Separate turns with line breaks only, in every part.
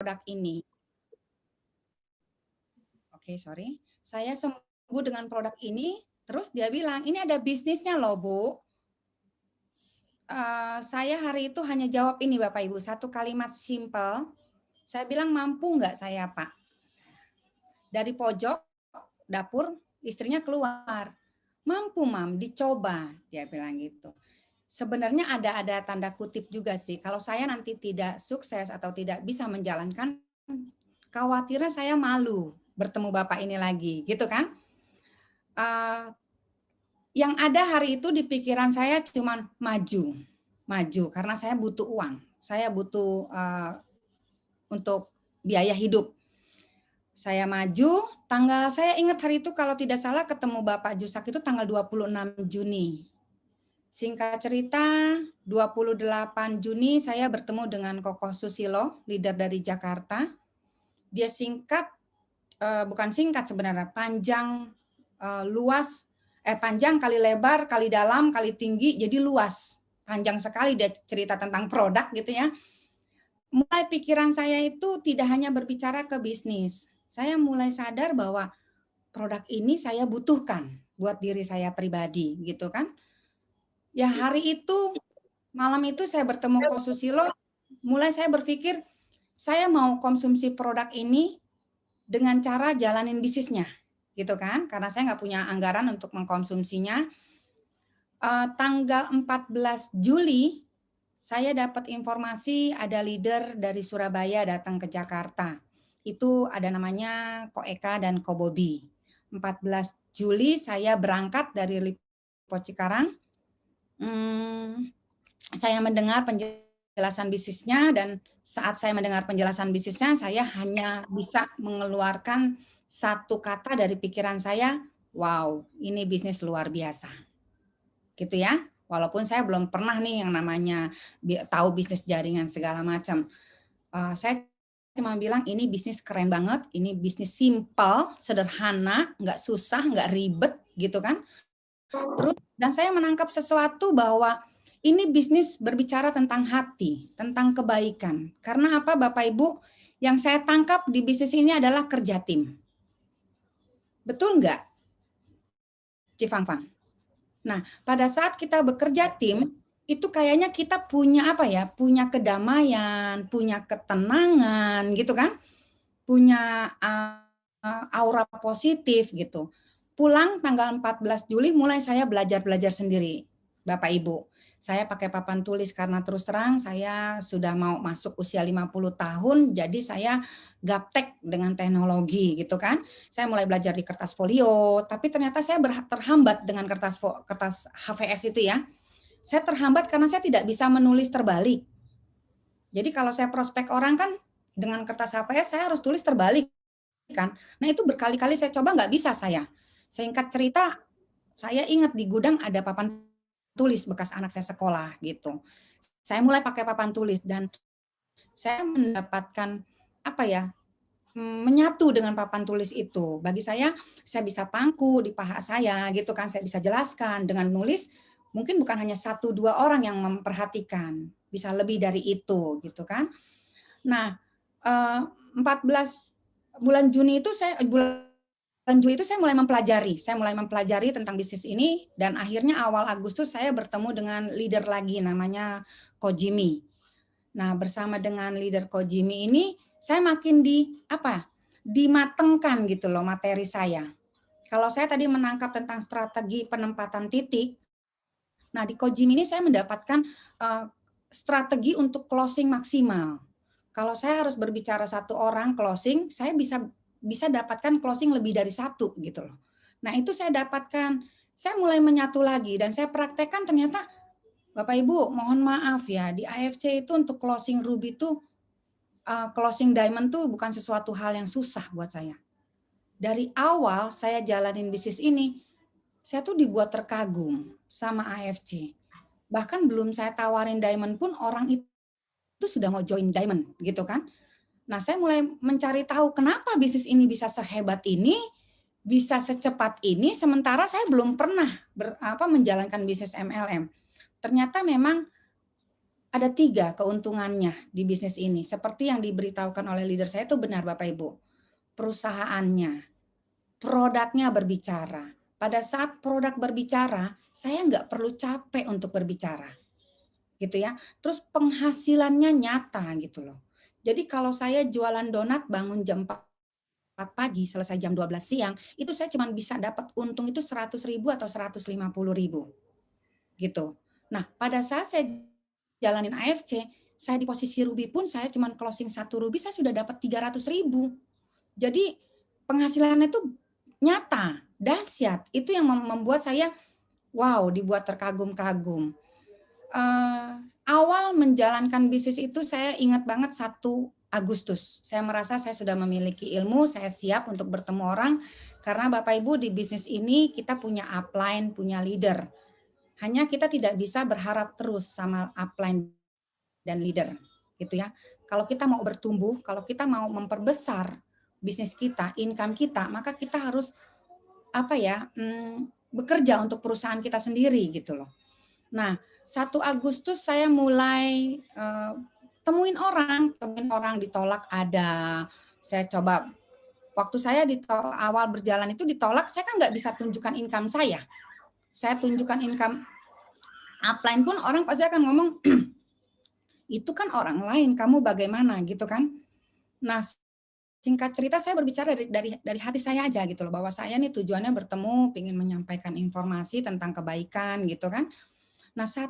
produk ini. Oke, sorry. Saya sembuh dengan produk ini, terus dia bilang, ini ada bisnisnya loh, Bu. Saya hari itu hanya jawab ini, Bapak Ibu, satu kalimat simple. Saya bilang, mampu nggak saya, Pak? Dari pojok dapur, istrinya keluar. Mampu, Mam, dicoba, dia bilang gitu. Sebenarnya ada tanda kutip juga sih. Kalau saya nanti tidak sukses atau tidak bisa menjalankan, khawatirnya saya malu bertemu Bapak ini lagi, gitu kan? Yang ada hari itu di pikiran saya cuman maju, karena saya butuh uang, saya butuh untuk biaya hidup. Saya maju, saya ingat hari itu kalau tidak salah ketemu Bapak Jusak itu tanggal 26 Juni. Singkat cerita, 28 Juni saya bertemu dengan Koko Susilo, leader dari Jakarta. Dia bukan singkat sebenarnya, panjang, luas, panjang kali lebar, kali dalam, kali tinggi, jadi luas. Panjang sekali dia cerita tentang produk gitu ya. Mulai pikiran saya itu tidak hanya berbicara ke bisnis. Saya mulai sadar bahwa produk ini saya butuhkan buat diri saya pribadi gitu kan. Ya hari itu, malam itu saya bertemu Ko Susilo, mulai saya berpikir saya mau konsumsi produk ini dengan cara jalanin bisnisnya gitu kan, karena saya nggak punya anggaran untuk mengkonsumsinya. Tanggal 14 Juli saya dapat informasi ada leader dari Surabaya datang ke Jakarta. Itu ada namanya Ko Eka dan Ko Bobi. 14 Juli saya berangkat dari Lipo Cikarang. Saya mendengar penjelasan bisnisnya dan saat saya mendengar penjelasan bisnisnya, saya hanya bisa mengeluarkan satu kata dari pikiran saya, wow, ini bisnis luar biasa. Gitu ya. Walaupun saya belum pernah nih yang namanya tahu bisnis jaringan segala macam. Saya cuma bilang ini bisnis keren banget, ini bisnis simple, sederhana, nggak susah, nggak ribet gitu kan. Terus dan saya menangkap sesuatu bahwa ini bisnis berbicara tentang hati, tentang kebaikan. Karena apa Bapak Ibu? Yang saya tangkap di bisnis ini adalah kerja tim. Betul nggak, Cifangfang? Nah, pada saat kita bekerja tim, itu kayaknya kita punya apa ya? Punya kedamaian, punya ketenangan gitu kan? Punya aura positif gitu. Pulang tanggal 14 Juli mulai saya belajar sendiri, Bapak Ibu. Saya pakai papan tulis karena terus terang saya sudah mau masuk usia 50 tahun, jadi saya gaptek dengan teknologi gitu kan. Saya mulai belajar di kertas folio, tapi ternyata saya terhambat dengan kertas HVS itu ya. Saya terhambat karena saya tidak bisa menulis terbalik. Jadi kalau saya prospek orang kan dengan kertas HVS saya harus tulis terbalik kan. Nah itu berkali-kali saya coba nggak bisa saya. Singkat cerita, saya ingat di gudang ada papan tulis bekas anak saya sekolah gitu. Saya mulai pakai papan tulis dan saya mendapatkan apa ya, menyatu dengan papan tulis itu. Bagi saya bisa pangku di paha saya gitu kan, saya bisa jelaskan dengan nulis. Mungkin bukan hanya 1-2 orang yang memperhatikan, bisa lebih dari itu gitu kan. Nah, 14 bulan Juni itu bulan Juli itu saya mulai mempelajari tentang bisnis ini dan akhirnya awal Agustus saya bertemu dengan leader lagi namanya Ko Jimmy. Nah, bersama dengan leader Ko Jimmy ini saya makin dimatengkan gitu loh materi saya. Kalau saya tadi menangkap tentang strategi penempatan titik, nah di Ko Jimmy ini saya mendapatkan strategi untuk closing maksimal. Kalau saya harus berbicara satu orang closing, saya bisa dapatkan closing lebih dari satu gitu loh. Nah itu saya dapatkan, saya mulai menyatu lagi dan saya praktekkan ternyata Bapak Ibu mohon maaf ya di AFC itu untuk closing ruby itu closing diamond tuh bukan sesuatu hal yang susah buat saya. Dari awal saya jalanin bisnis ini, saya tuh dibuat terkagum sama AFC. Bahkan belum saya tawarin diamond pun orang itu sudah mau join diamond gitu kan. Nah, saya mulai mencari tahu kenapa bisnis ini bisa sehebat ini, bisa secepat ini, sementara saya belum pernah menjalankan bisnis MLM. Ternyata memang Ada 3 keuntungannya di bisnis ini. Seperti yang diberitahukan oleh leader saya itu benar Bapak Ibu. Perusahaannya, produknya berbicara. Pada saat produk berbicara, saya nggak perlu capek untuk berbicara, gitu ya. Terus penghasilannya nyata gitu loh. Jadi kalau saya jualan donat bangun jam 4 pagi, selesai jam 12 siang, itu saya cuma bisa dapat untung itu 100.000 atau 150.000 gitu. Nah, pada saat saya jalanin AFC, saya di posisi ruby pun saya cuma closing 1 ruby, saya sudah dapat 300.000. Jadi penghasilannya itu nyata, dahsyat. Itu yang membuat saya wow, dibuat terkagum-kagum. Awal menjalankan bisnis itu saya ingat banget 1 Agustus. Saya merasa saya sudah memiliki ilmu, saya siap untuk bertemu orang karena Bapak Ibu di bisnis ini kita punya upline, punya leader. Hanya kita tidak bisa berharap terus sama upline dan leader, gitu ya. Kalau kita mau bertumbuh, kalau kita mau memperbesar bisnis kita, income kita, maka kita harus bekerja untuk perusahaan kita sendiri gitu loh. Nah, 1 Agustus saya mulai temuin orang ditolak ada. Saya coba waktu saya awal berjalan itu ditolak, saya kan nggak bisa tunjukkan income saya. Saya tunjukkan income upline pun orang pasti akan ngomong, itu kan orang lain, kamu bagaimana gitu kan. Nah, singkat cerita saya berbicara dari hati saya aja gitu loh, bahwa saya nih tujuannya bertemu, ingin menyampaikan informasi tentang kebaikan gitu kan. Nah, 1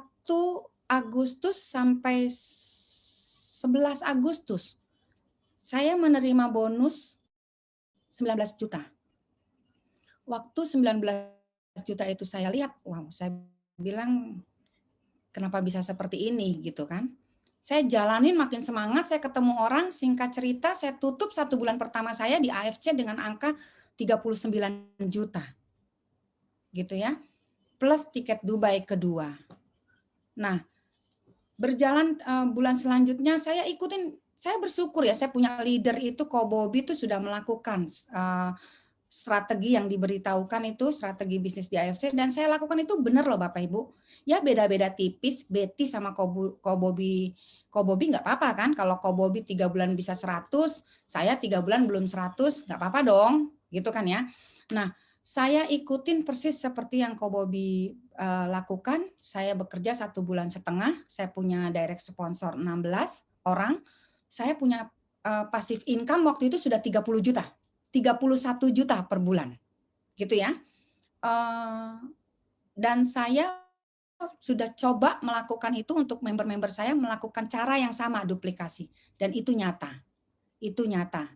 Agustus sampai 11 Agustus saya menerima bonus 19 juta. Waktu 19 juta itu saya lihat, wow, saya bilang kenapa bisa seperti ini gitu kan. Saya jalanin makin semangat, saya ketemu orang, singkat cerita saya tutup 1 bulan pertama saya di AFC dengan angka 39 juta. Gitu ya. Plus tiket Dubai kedua. Nah, berjalan bulan selanjutnya saya ikutin, saya bersyukur ya saya punya leader itu Ko Bobi itu sudah melakukan strategi yang diberitahukan itu, strategi bisnis di AFC, dan saya lakukan itu benar loh Bapak Ibu. Ya beda-beda tipis, Betty sama Ko Bobi nggak apa-apa kan, kalau Ko Bobi 3 bulan bisa 100, saya 3 bulan belum 100, nggak apa-apa dong, gitu kan ya. Nah, saya ikutin persis seperti yang Ko Bobi lakukan, saya bekerja 1,5 bulan, saya punya direct sponsor 16 orang, saya punya passive income waktu itu sudah 30 juta. 31 juta per bulan, gitu ya. Dan saya sudah coba melakukan itu untuk member-member saya melakukan cara yang sama duplikasi dan itu nyata. Itu nyata.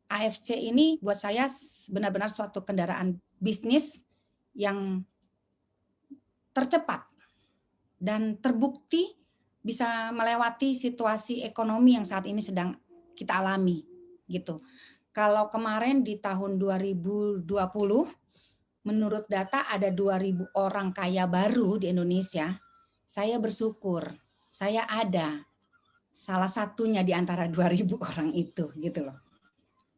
AFC ini buat saya benar-benar suatu kendaraan bisnis yang tercepat dan terbukti bisa melewati situasi ekonomi yang saat ini sedang kita alami gitu. Kalau kemarin di tahun 2020 menurut data ada 2.000 orang kaya baru di Indonesia, saya bersyukur saya ada salah satunya di antara 2.000 orang itu gitu loh.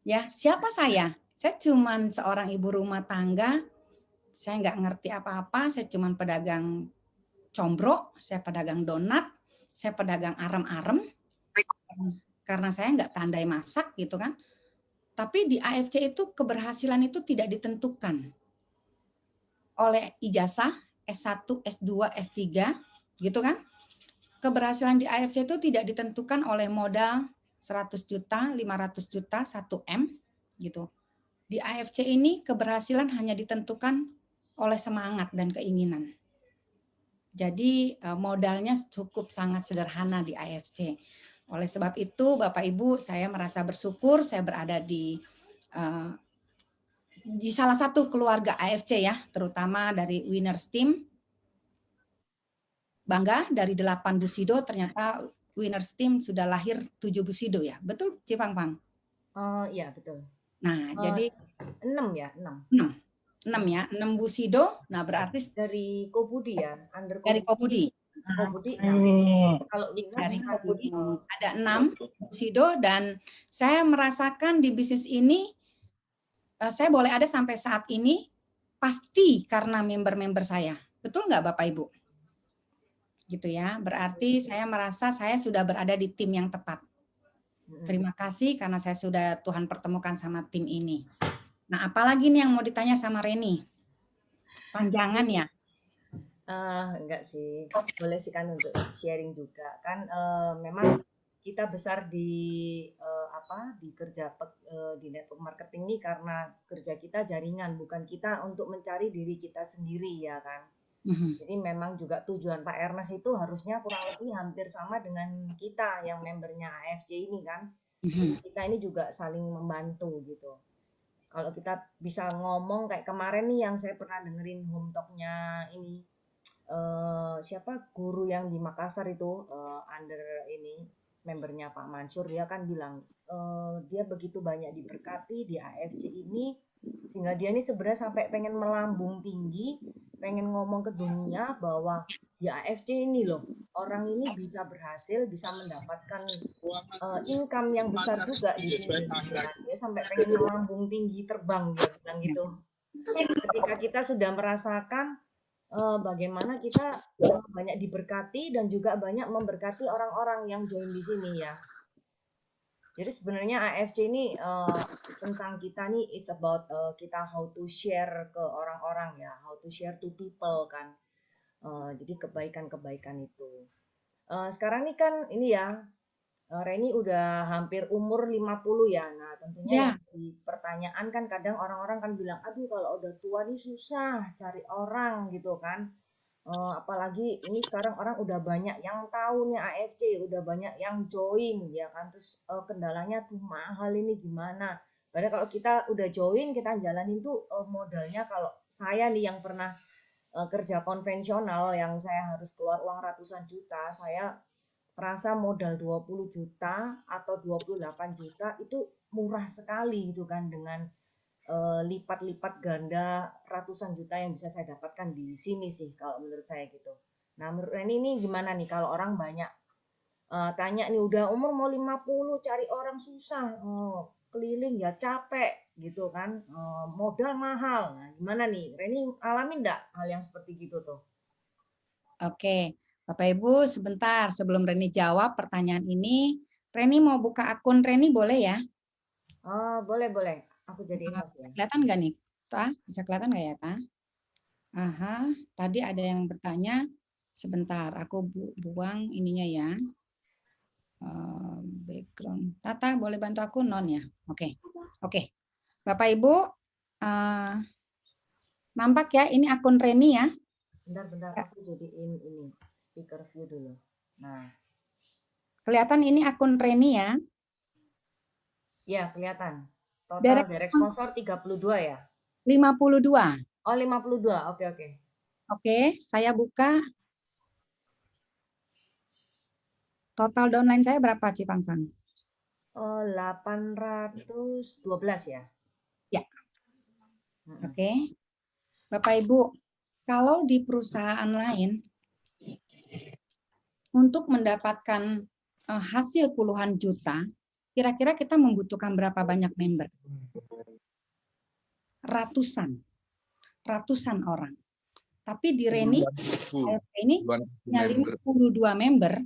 Ya, siapa saya? Saya cuman seorang ibu rumah tangga, saya nggak ngerti apa-apa, saya cuman pedagang combro, saya pedagang donat, saya pedagang arem-arem, karena saya nggak pandai masak gitu kan. Tapi di AFC itu keberhasilan itu tidak ditentukan oleh ijazah S1, S2, S3 gitu kan. Keberhasilan di AFC itu tidak ditentukan oleh modal 100 juta, 500 juta, 1M gitu. Di AFC ini keberhasilan hanya ditentukan oleh semangat dan keinginan. Jadi modalnya cukup sangat sederhana di AFC. Oleh sebab itu Bapak Ibu saya merasa bersyukur saya berada di salah satu keluarga AFC ya, terutama dari Winners Team. Bangga dari 8 Busido ternyata Winners Team sudah lahir 7 Busido ya. Betul Cipangpang?
Oh iya betul.
Nah, jadi
6 ya, 6.
6 ya, 6 Busido. Nah, berarti
Dari Kobudi ya, under
dari
Kobudi.
Kopudi.
Kobudi 6. Kalau Winners
Dari
4.
Kopudi ada 6 Busido dan saya merasakan di bisnis ini saya boleh ada sampai saat ini pasti karena member-member saya. Betul nggak Bapak Ibu? gitu ya. Berarti saya merasa saya sudah berada di tim yang tepat. Terima kasih karena saya sudah Tuhan pertemukan sama tim ini. Nah, apalagi nih yang mau ditanya sama Reni? Panjangan ya?
Enggak sih, boleh sih kan untuk sharing juga kan, memang kita besar di apa di di network marketing ini karena kerja kita jaringan, bukan kita untuk mencari diri kita sendiri ya kan. Jadi memang juga tujuan Pak Ernest itu harusnya kurang lebih hampir sama dengan kita yang membernya AFC ini kan. Jadi kita ini juga saling membantu gitu. Kalau kita bisa ngomong kayak kemarin nih yang saya pernah dengerin home talk-nya ini siapa guru yang di Makassar itu under ini membernya Pak Mansur, dia kan bilang dia begitu banyak diberkati di AFC ini sehingga dia ini sebenarnya sampai pengen melambung tinggi, pengen ngomong ke dunia bahwa di AFC ini loh orang ini bisa berhasil, bisa mendapatkan income yang besar juga di sini gitu kan. Dia sampai pengen melambung tinggi terbang dia bilang gitu. Ketika kita sudah merasakan bagaimana kita banyak diberkati dan juga banyak memberkati orang-orang yang join di sini ya. Jadi sebenarnya AFC ini tentang kita nih, it's about kita how to share ke orang-orang ya, how to share to people kan. Jadi kebaikan-kebaikan itu. Sekarang nih kan ini ya, Reni udah hampir umur 50 ya. Nah, tentunya yang
Ya,
di pertanyaan kan kadang orang-orang kan bilang, aduh kalau udah tua nih susah cari orang gitu kan. Apalagi ini sekarang orang udah banyak yang tahu nih AFC, udah banyak yang join ya kan. Terus kendalanya tuh mahal ini gimana. Padahal kalau kita udah join, kita jalanin tuh modalnya kalau saya nih yang pernah kerja konvensional yang saya harus keluar uang ratusan juta, saya merasa modal 20 juta atau 28 juta itu murah sekali gitu kan dengan lipat-lipat ganda ratusan juta yang bisa saya dapatkan di sini sih kalau menurut saya gitu. Nah, menurut Reni ini gimana nih kalau orang banyak tanya nih udah umur mau 50 cari orang susah, keliling ya capek gitu kan, modal mahal. Nah, gimana nih? Reni alamin enggak hal yang seperti gitu tuh?
oke. Bapak Ibu, sebentar sebelum Reni jawab pertanyaan ini, Reni mau buka akun Reni boleh ya?
Oh, boleh boleh. Aku jadiin host ya.
Kelihatan nggak nih? Ta? Bisa kelihatan nggak ya, Ta? Aha, tadi ada yang bertanya. Sebentar, aku buang ininya ya. Background. Tata, boleh bantu aku? Non ya? Oke. Oke. Bapak Ibu, nampak ya ini akun Reni ya?
Bentar-bentar aku jadiin ini speaker view dulu. Nah,
Kelihatan ini akun Reni ya?
ya kelihatan. Total
Direct
direct sponsor 32 ya?
52.
Oh, 52. Oke, oke.
Oke, saya buka. Total downline saya berapa, Cipangpang?
Oh, 812 ya?
Ya,
Mm-mm.
oke. Bapak Ibu, kalau di perusahaan lain untuk mendapatkan hasil puluhan juta, kira-kira kita membutuhkan berapa banyak member? Ratusan, ratusan orang. Tapi di Reni, ini punya 52 member,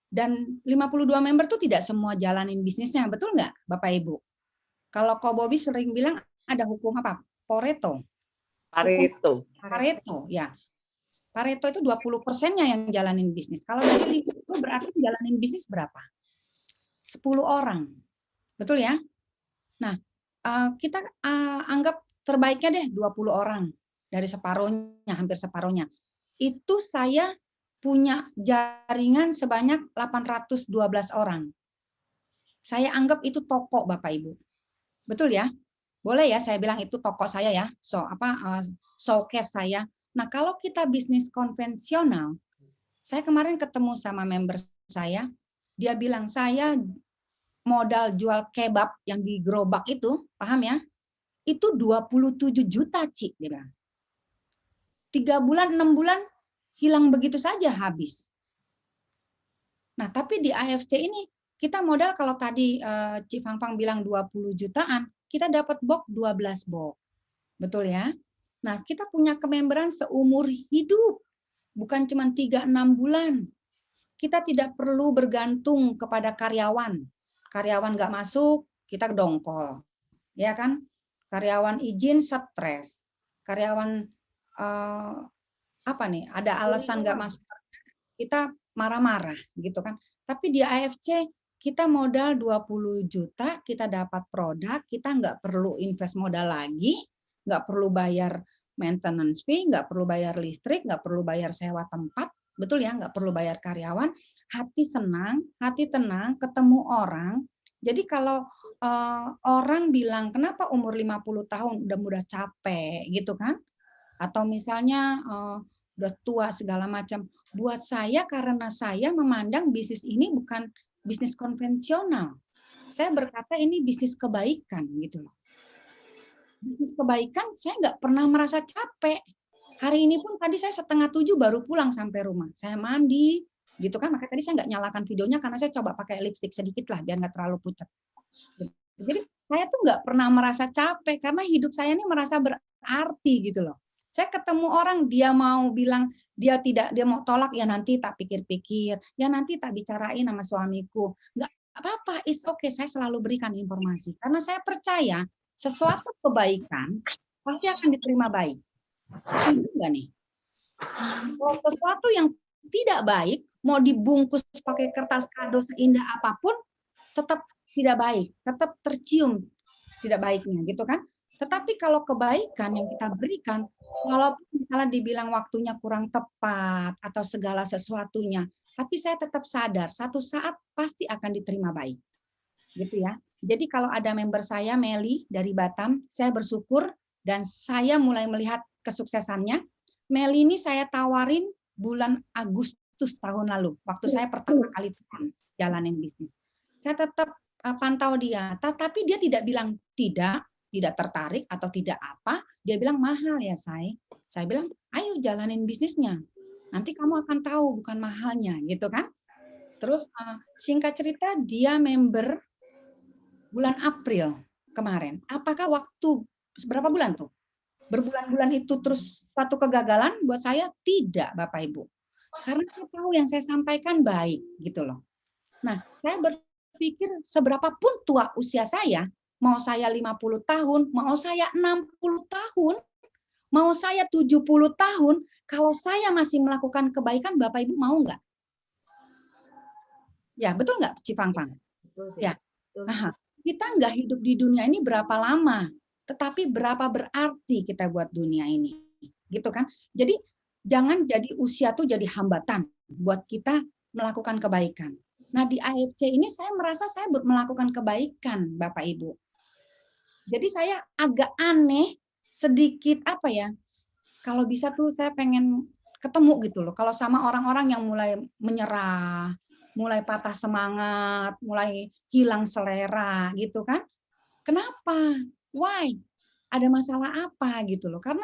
dan 52 member itu tidak semua jalanin bisnisnya, betul nggak Bapak Ibu? Kalau Ko Bobi sering bilang ada hukum apa? Pareto.
Pareto.
Pareto, ya. Pareto itu 20%-nya yang jalanin bisnis. Kalau dari itu berarti jalanin bisnis berapa? 10 orang. Betul ya? Nah, kita anggap terbaiknya deh 20 orang dari separuhnya, hampir separuhnya. Itu saya punya jaringan sebanyak 812 orang. Saya anggap itu toko Bapak Ibu. Betul ya? Boleh ya saya bilang itu toko saya ya. Showcase saya. Nah, kalau kita bisnis konvensional, saya kemarin ketemu sama member saya, dia bilang saya modal jual kebab yang di gerobak itu, paham ya? Itu 27 juta, Ci, dia bilang. 3 bulan, 6 bulan hilang begitu saja habis. Nah, tapi di AFC ini kita modal kalau tadi Cik Fangfang bilang 20 jutaan, kita dapat box 12 box. Betul ya? Nah, kita punya kememberan seumur hidup. bukan cuma 3-6 bulan. Kita tidak perlu bergantung kepada karyawan. Karyawan nggak masuk, kita dongkol. Ya kan? Karyawan izin stres. Karyawan apa nih? Ada alasan nggak masuk, kita marah-marah gitu kan. Tapi di AFC kita modal 20 juta, kita dapat produk, kita nggak perlu invest modal lagi, nggak perlu bayar maintenance fee, nggak perlu bayar listrik, nggak perlu bayar sewa tempat, betul ya, nggak perlu bayar karyawan, hati senang, hati tenang, ketemu orang. Jadi kalau orang bilang, kenapa umur 50 tahun udah capek gitu kan? Atau misalnya udah tua segala macam. Buat saya, karena saya memandang bisnis ini bukan bisnis konvensional. Saya berkata ini bisnis kebaikan gitu loh. Bisnis kebaikan, saya nggak pernah merasa capek. Hari ini pun tadi saya 6:30 baru pulang sampai rumah. Saya mandi, gitu kan. Makanya tadi saya nggak nyalakan videonya karena saya coba pakai lipstick sedikit lah biar nggak terlalu pucat. Jadi saya tuh nggak pernah merasa capek karena hidup saya ini merasa berarti gitu loh. Saya ketemu orang, dia mau bilang dia mau tolak, ya nanti tak pikir-pikir, ya nanti tak bicarain sama suamiku. Nggak apa-apa, it's okay, saya selalu berikan informasi. Karena saya percaya sesuatu kebaikan pasti akan diterima baik. Setuju nggak nih? Kalau sesuatu yang tidak baik, mau dibungkus pakai kertas kado seindah apapun, tetap tidak baik, tetap tercium tidak baiknya, gitu kan? Tetapi kalau kebaikan yang kita berikan, walaupun misalnya dibilang waktunya kurang tepat atau segala sesuatunya, tapi saya tetap sadar satu saat pasti akan diterima baik, gitu ya. Jadi kalau ada member saya, Meli dari Batam, saya bersyukur dan saya mulai melihat kesuksesannya. Meli ini saya tawarin bulan Agustus tahun lalu, waktu saya pertama kali jalanin bisnis. Saya tetap pantau dia, tapi dia tidak bilang tidak tertarik atau tidak apa, dia bilang mahal ya saya bilang ayo jalanin bisnisnya, nanti kamu akan tahu bukan mahalnya gitu kan. Terus singkat cerita dia member bulan April kemarin. Apakah waktu berapa bulan tuh? Berbulan-bulan itu terus suatu kegagalan buat saya? Tidak, Bapak Ibu. Karena saya tahu yang saya sampaikan baik gitu loh. Nah, saya berpikir seberapapun tua usia saya, mau saya 50 tahun, mau saya 60 tahun, mau saya 70 tahun, kalau saya masih melakukan kebaikan, Bapak Ibu mau nggak? Ya, betul nggak, Cipangpang?
Betul sih.
Ya. Nah, kita nggak hidup di dunia ini berapa lama, tetapi berapa berarti kita buat dunia ini, gitu kan? Jadi jangan jadi usia tuh jadi hambatan buat kita melakukan kebaikan. Nah di AFC ini saya merasa saya melakukan kebaikan, Bapak Ibu. Jadi saya agak aneh, sedikit apa ya? Kalau bisa tuh saya pengen ketemu gitu loh. Kalau sama orang-orang yang mulai menyerah, mulai patah semangat, mulai hilang selera gitu kan. Kenapa? Why? Ada masalah apa gitu loh. Karena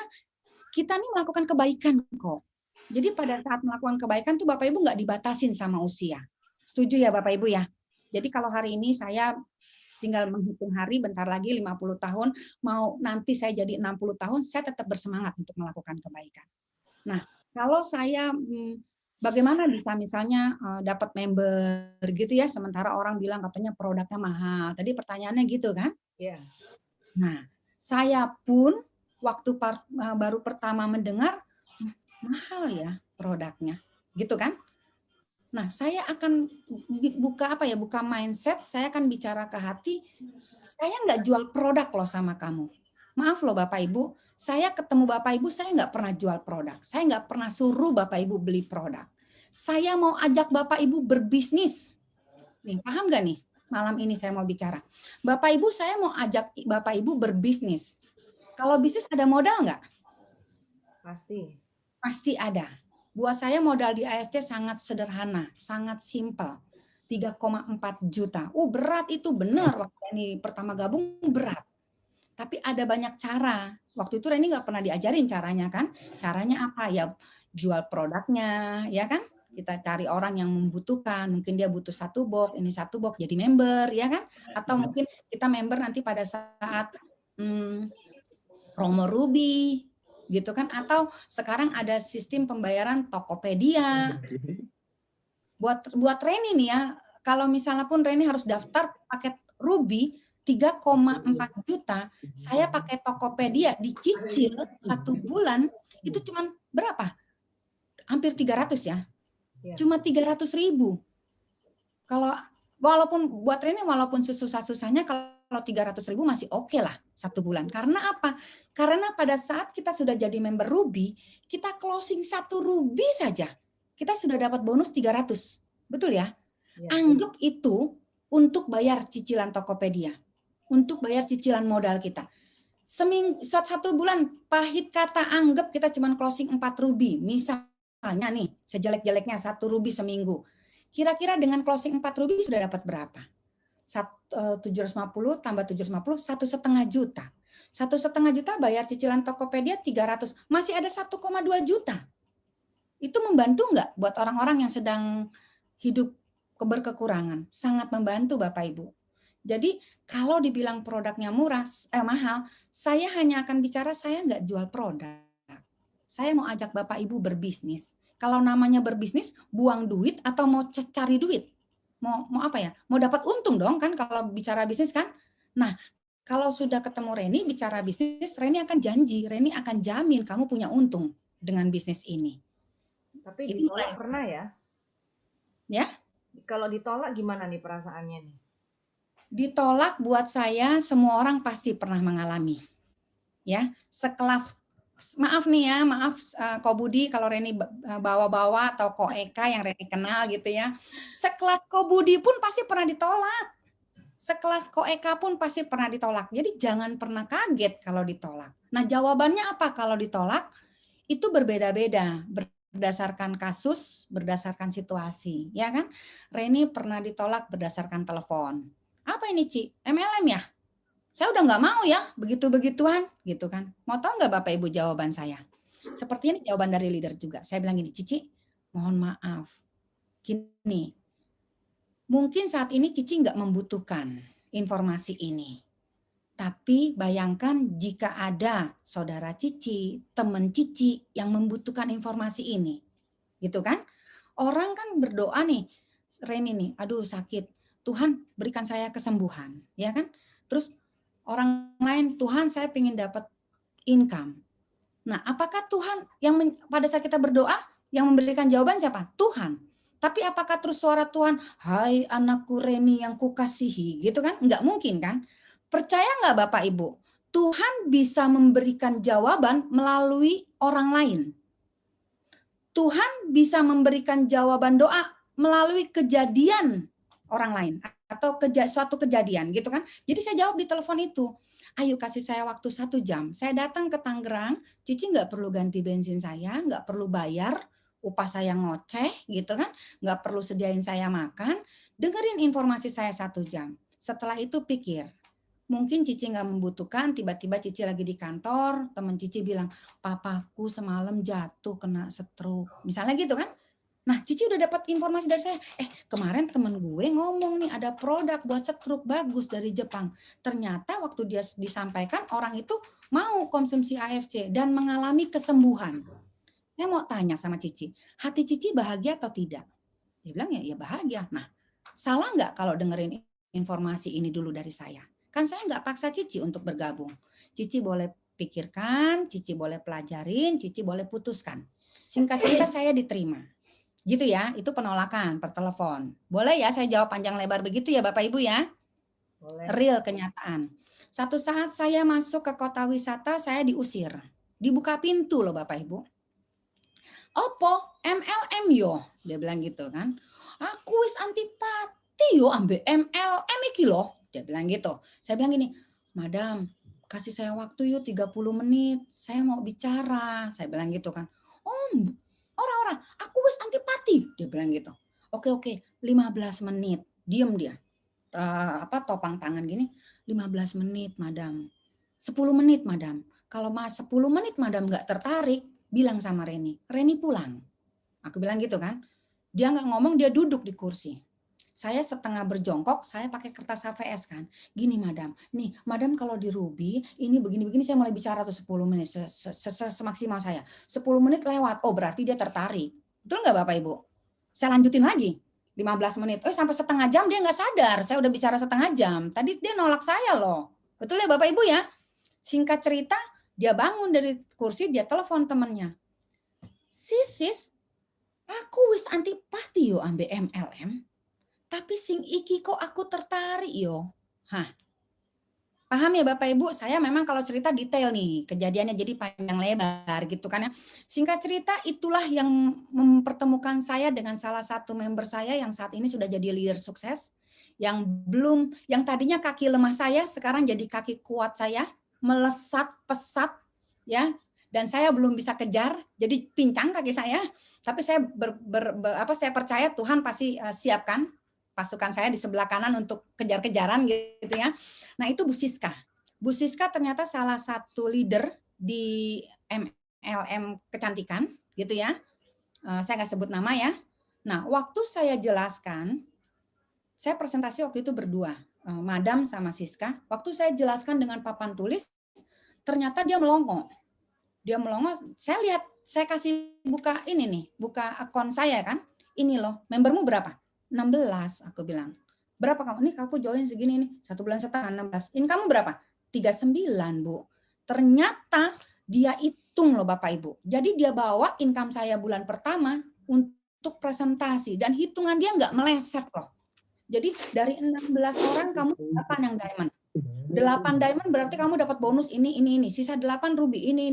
kita nih melakukan kebaikan kok. Jadi pada saat melakukan kebaikan tuh Bapak Ibu nggak dibatasin sama usia. Setuju ya Bapak Ibu ya? Jadi kalau hari ini saya tinggal menghitung hari, bentar lagi 50 tahun, mau nanti saya jadi 60 tahun, saya tetap bersemangat untuk melakukan kebaikan. Nah, kalau saya bagaimana bisa misalnya dapat member gitu ya, sementara orang bilang katanya produknya mahal. Tadi pertanyaannya gitu kan?
Iya.
Nah, saya pun waktu baru pertama mendengar, mahal ya produknya, gitu kan? Nah, saya akan buka mindset, saya akan bicara ke hati, saya nggak jual produk loh sama kamu. Maaf loh Bapak Ibu, saya ketemu Bapak Ibu, saya nggak pernah jual produk. Saya nggak pernah suruh Bapak Ibu beli produk. Saya mau ajak Bapak Ibu berbisnis. Nih, paham nggak nih? Malam ini saya mau bicara. Bapak Ibu, saya mau ajak Bapak Ibu berbisnis. Kalau bisnis ada modal nggak?
Pasti.
Pasti ada. Buat saya modal di AFC sangat sederhana, sangat simpel. 3,4 juta. Berat itu benar. Waktu ini pertama gabung berat. Tapi ada banyak cara. Waktu itu Reni nggak pernah diajarin caranya kan. Caranya apa? Ya jual produknya, ya kan? Kita cari orang yang membutuhkan. Mungkin dia butuh 1 box, ini 1 box jadi member, ya kan? Atau mungkin kita member nanti pada saat promo Ruby, gitu kan? Atau sekarang ada sistem pembayaran Tokopedia. Buat Reni nih ya, kalau misalnya pun Reni harus daftar paket Ruby 3,4 juta, saya pakai Tokopedia dicicil 1 bulan itu cuman berapa? Hampir 300 ya.
Ya.
Cuma 300.000. Kalau walaupun buat Reni walaupun sesusah-susahnya kalau 300.000 masih oke lah 1 bulan. Karena apa? Karena pada saat kita sudah jadi member Ruby, kita closing 1 Ruby saja, kita sudah dapat bonus 300. Betul ya?
Ya.
Anggap itu untuk bayar cicilan Tokopedia. Untuk bayar cicilan modal kita. Seminggu 1 bulan pahit kata anggap kita cuma closing 4 Ruby. Misalnya nih, sejelek-jeleknya 1 Ruby seminggu. Kira-kira dengan closing 4 Ruby sudah dapat berapa? 750 tambah 750, 1,5 juta. 1,5 juta bayar cicilan Tokopedia 300, masih ada 1,2 juta. Itu membantu nggak buat orang-orang yang sedang hidup berkekurangan? Sangat membantu Bapak Ibu. Jadi kalau dibilang produknya mahal, saya hanya akan bicara saya nggak jual produk. Saya mau ajak Bapak Ibu berbisnis. Kalau namanya berbisnis, buang duit atau mau cari duit? Mau apa ya? Mau dapat untung dong kan kalau bicara bisnis kan? Nah, kalau sudah ketemu Reni bicara bisnis, Reni akan janji, Reni akan jamin kamu punya untung dengan bisnis ini.
Tapi ditolak pernah ya?
Ya?
Kalau ditolak gimana nih perasaannya nih?
Ditolak buat saya semua orang pasti pernah mengalami. Ya, sekelas maaf nih ya, maaf Ko Budi kalau Reni bawa-bawa atau Ko Eka yang Reni kenal gitu ya. Sekelas Ko Budi pun pasti pernah ditolak. Sekelas Ko Eka pun pasti pernah ditolak. Jadi jangan pernah kaget kalau ditolak. Nah, jawabannya apa kalau ditolak? Itu berbeda-beda, berdasarkan kasus, berdasarkan situasi, ya kan? Reni pernah ditolak berdasarkan telepon. Apa ini, Ci? MLM ya? Saya udah nggak mau ya begitu-begituan gitu kan. Mau tahu nggak Bapak Ibu jawaban saya? Seperti ini jawaban dari leader juga. Saya bilang gini, Cici, mohon maaf. Gini, mungkin saat ini Cici nggak membutuhkan informasi ini. Tapi bayangkan jika ada saudara Cici, teman Cici yang membutuhkan informasi ini. Gitu kan? Orang kan berdoa nih, Reni nih, aduh sakit. Tuhan berikan saya kesembuhan. Ya kan? Terus orang lain, Tuhan saya ingin dapat income. Nah, apakah Tuhan yang pada saat kita berdoa yang memberikan jawaban siapa? Tuhan. Tapi apakah terus suara Tuhan, hai anakku Reni yang kukasihi, gitu kan? Enggak mungkin kan? Percaya nggak Bapak Ibu? Tuhan bisa memberikan jawaban melalui orang lain. Tuhan bisa memberikan jawaban doa melalui kejadian orang lain atau suatu kejadian gitu kan. Jadi saya jawab di telepon itu. Ayo kasih saya waktu 1 jam. Saya datang ke Tangerang, Cici nggak perlu ganti bensin saya, nggak perlu bayar, upah saya ngoceh gitu kan, nggak perlu sediain saya makan, dengerin informasi saya 1 jam. Setelah itu pikir, mungkin Cici nggak membutuhkan, tiba-tiba Cici lagi di kantor, teman Cici bilang, papaku semalam jatuh kena stroke. Misalnya gitu kan. Nah, Cici udah dapat informasi dari saya. Kemarin temen gue ngomong nih ada produk buat stroke bagus dari Jepang. Ternyata waktu dia disampaikan orang itu mau konsumsi AFC dan mengalami kesembuhan. Saya mau tanya sama Cici, hati Cici bahagia atau tidak? Dia bilang ya bahagia. Nah, salah nggak kalau dengerin informasi ini dulu dari saya? Kan saya nggak paksa Cici untuk bergabung. Cici boleh pikirkan, Cici boleh pelajarin, Cici boleh putuskan. Singkat cerita saya diterima. Gitu ya, itu penolakan per telepon. Boleh ya saya jawab panjang lebar begitu ya Bapak Ibu ya?
Boleh.
Real kenyataan. Satu saat saya masuk ke kota wisata, saya diusir. Dibuka pintu loh Bapak Ibu. Opo, MLM yo. Dia bilang gitu kan. Aku wis antipati yo ambil MLM iki loh. Dia bilang gitu. Saya bilang gini, Madam, kasih saya waktu yuk 30 menit. Saya mau bicara. Saya bilang gitu kan. Orang-orang, aku wis antipati. Dia bilang gitu. Oke, 15 menit. Diem dia. Topang tangan gini. 15 menit, Madam. 10 menit, Madam. Kalau 10 menit, Madam nggak tertarik, bilang sama Reni. Reni pulang. Aku bilang gitu kan. Dia nggak ngomong, dia duduk di kursi. saya setengah berjongkok, saya pakai kertas HVS kan. Gini madam, nih madam kalau di Ruby, ini begini-begini saya mulai bicara tuh 10 menit, semaksimal saya. 10 menit lewat, oh berarti dia tertarik. Betul nggak Bapak Ibu? Saya lanjutin lagi, 15 menit. Sampai setengah jam dia nggak sadar, saya udah bicara setengah jam. Tadi dia nolak saya loh. Betul ya Bapak Ibu ya? Singkat cerita, dia bangun dari kursi, dia telepon temannya. Sis, aku wis antipati yo ambe MLM. Tapi sing iki kok aku tertarik yo. Paham ya Bapak Ibu? Saya memang kalau cerita detail nih, kejadiannya jadi panjang lebar gitu kan ya. Singkat cerita itulah yang mempertemukan saya dengan salah satu member saya yang saat ini sudah jadi leader sukses. Yang tadinya kaki lemah saya sekarang jadi kaki kuat saya, melesat pesat ya. Dan saya belum bisa kejar, jadi pincang kaki saya. Tapi saya saya percaya Tuhan pasti siapkan pasukan saya di sebelah kanan untuk kejar-kejaran gitu ya. Nah itu Bu Siska. Bu Siska ternyata salah satu leader di MLM kecantikan gitu ya. Saya nggak sebut nama ya. Nah waktu saya jelaskan, saya presentasi waktu itu berdua, Madam sama Siska. Waktu saya jelaskan dengan papan tulis, ternyata dia melongo. Saya lihat, saya kasih buka ini nih, buka akun saya kan. Ini loh, membermu berapa? 16, aku bilang. Berapa kamu? Ini aku join segini nih, 1 bulan setengah 16. Ini kamu berapa? 39, Bu. Ternyata dia hitung loh Bapak Ibu. Jadi dia bawa income saya bulan pertama untuk presentasi dan hitungan dia nggak meleset loh. Jadi dari 16 orang kamu 8 yang diamond. 8 diamond berarti kamu dapat bonus ini. Sisa 8 ruby ini.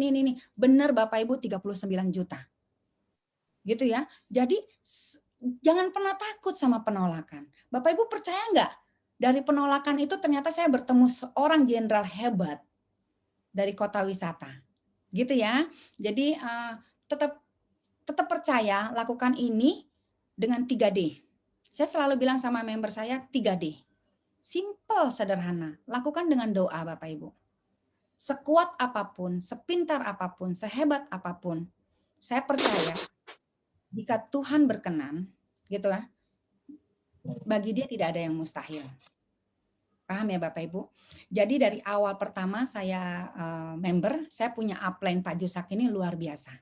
Benar Bapak Ibu 39 juta. Gitu ya. Jadi jangan pernah takut sama penolakan. Bapak Ibu percaya nggak? Dari penolakan itu ternyata saya bertemu seorang jenderal hebat dari kota wisata. Gitu ya. Jadi tetap percaya, lakukan ini dengan 3D. Saya selalu bilang sama member saya 3D. Simple, sederhana. Lakukan dengan doa Bapak Ibu. Sekuat apapun, sepintar apapun, sehebat apapun, saya percaya jika Tuhan berkenan, gitu ya, bagi dia tidak ada yang mustahil. Paham ya Bapak Ibu? Jadi dari awal pertama saya member, saya punya upline Pak Jusak ini luar biasa.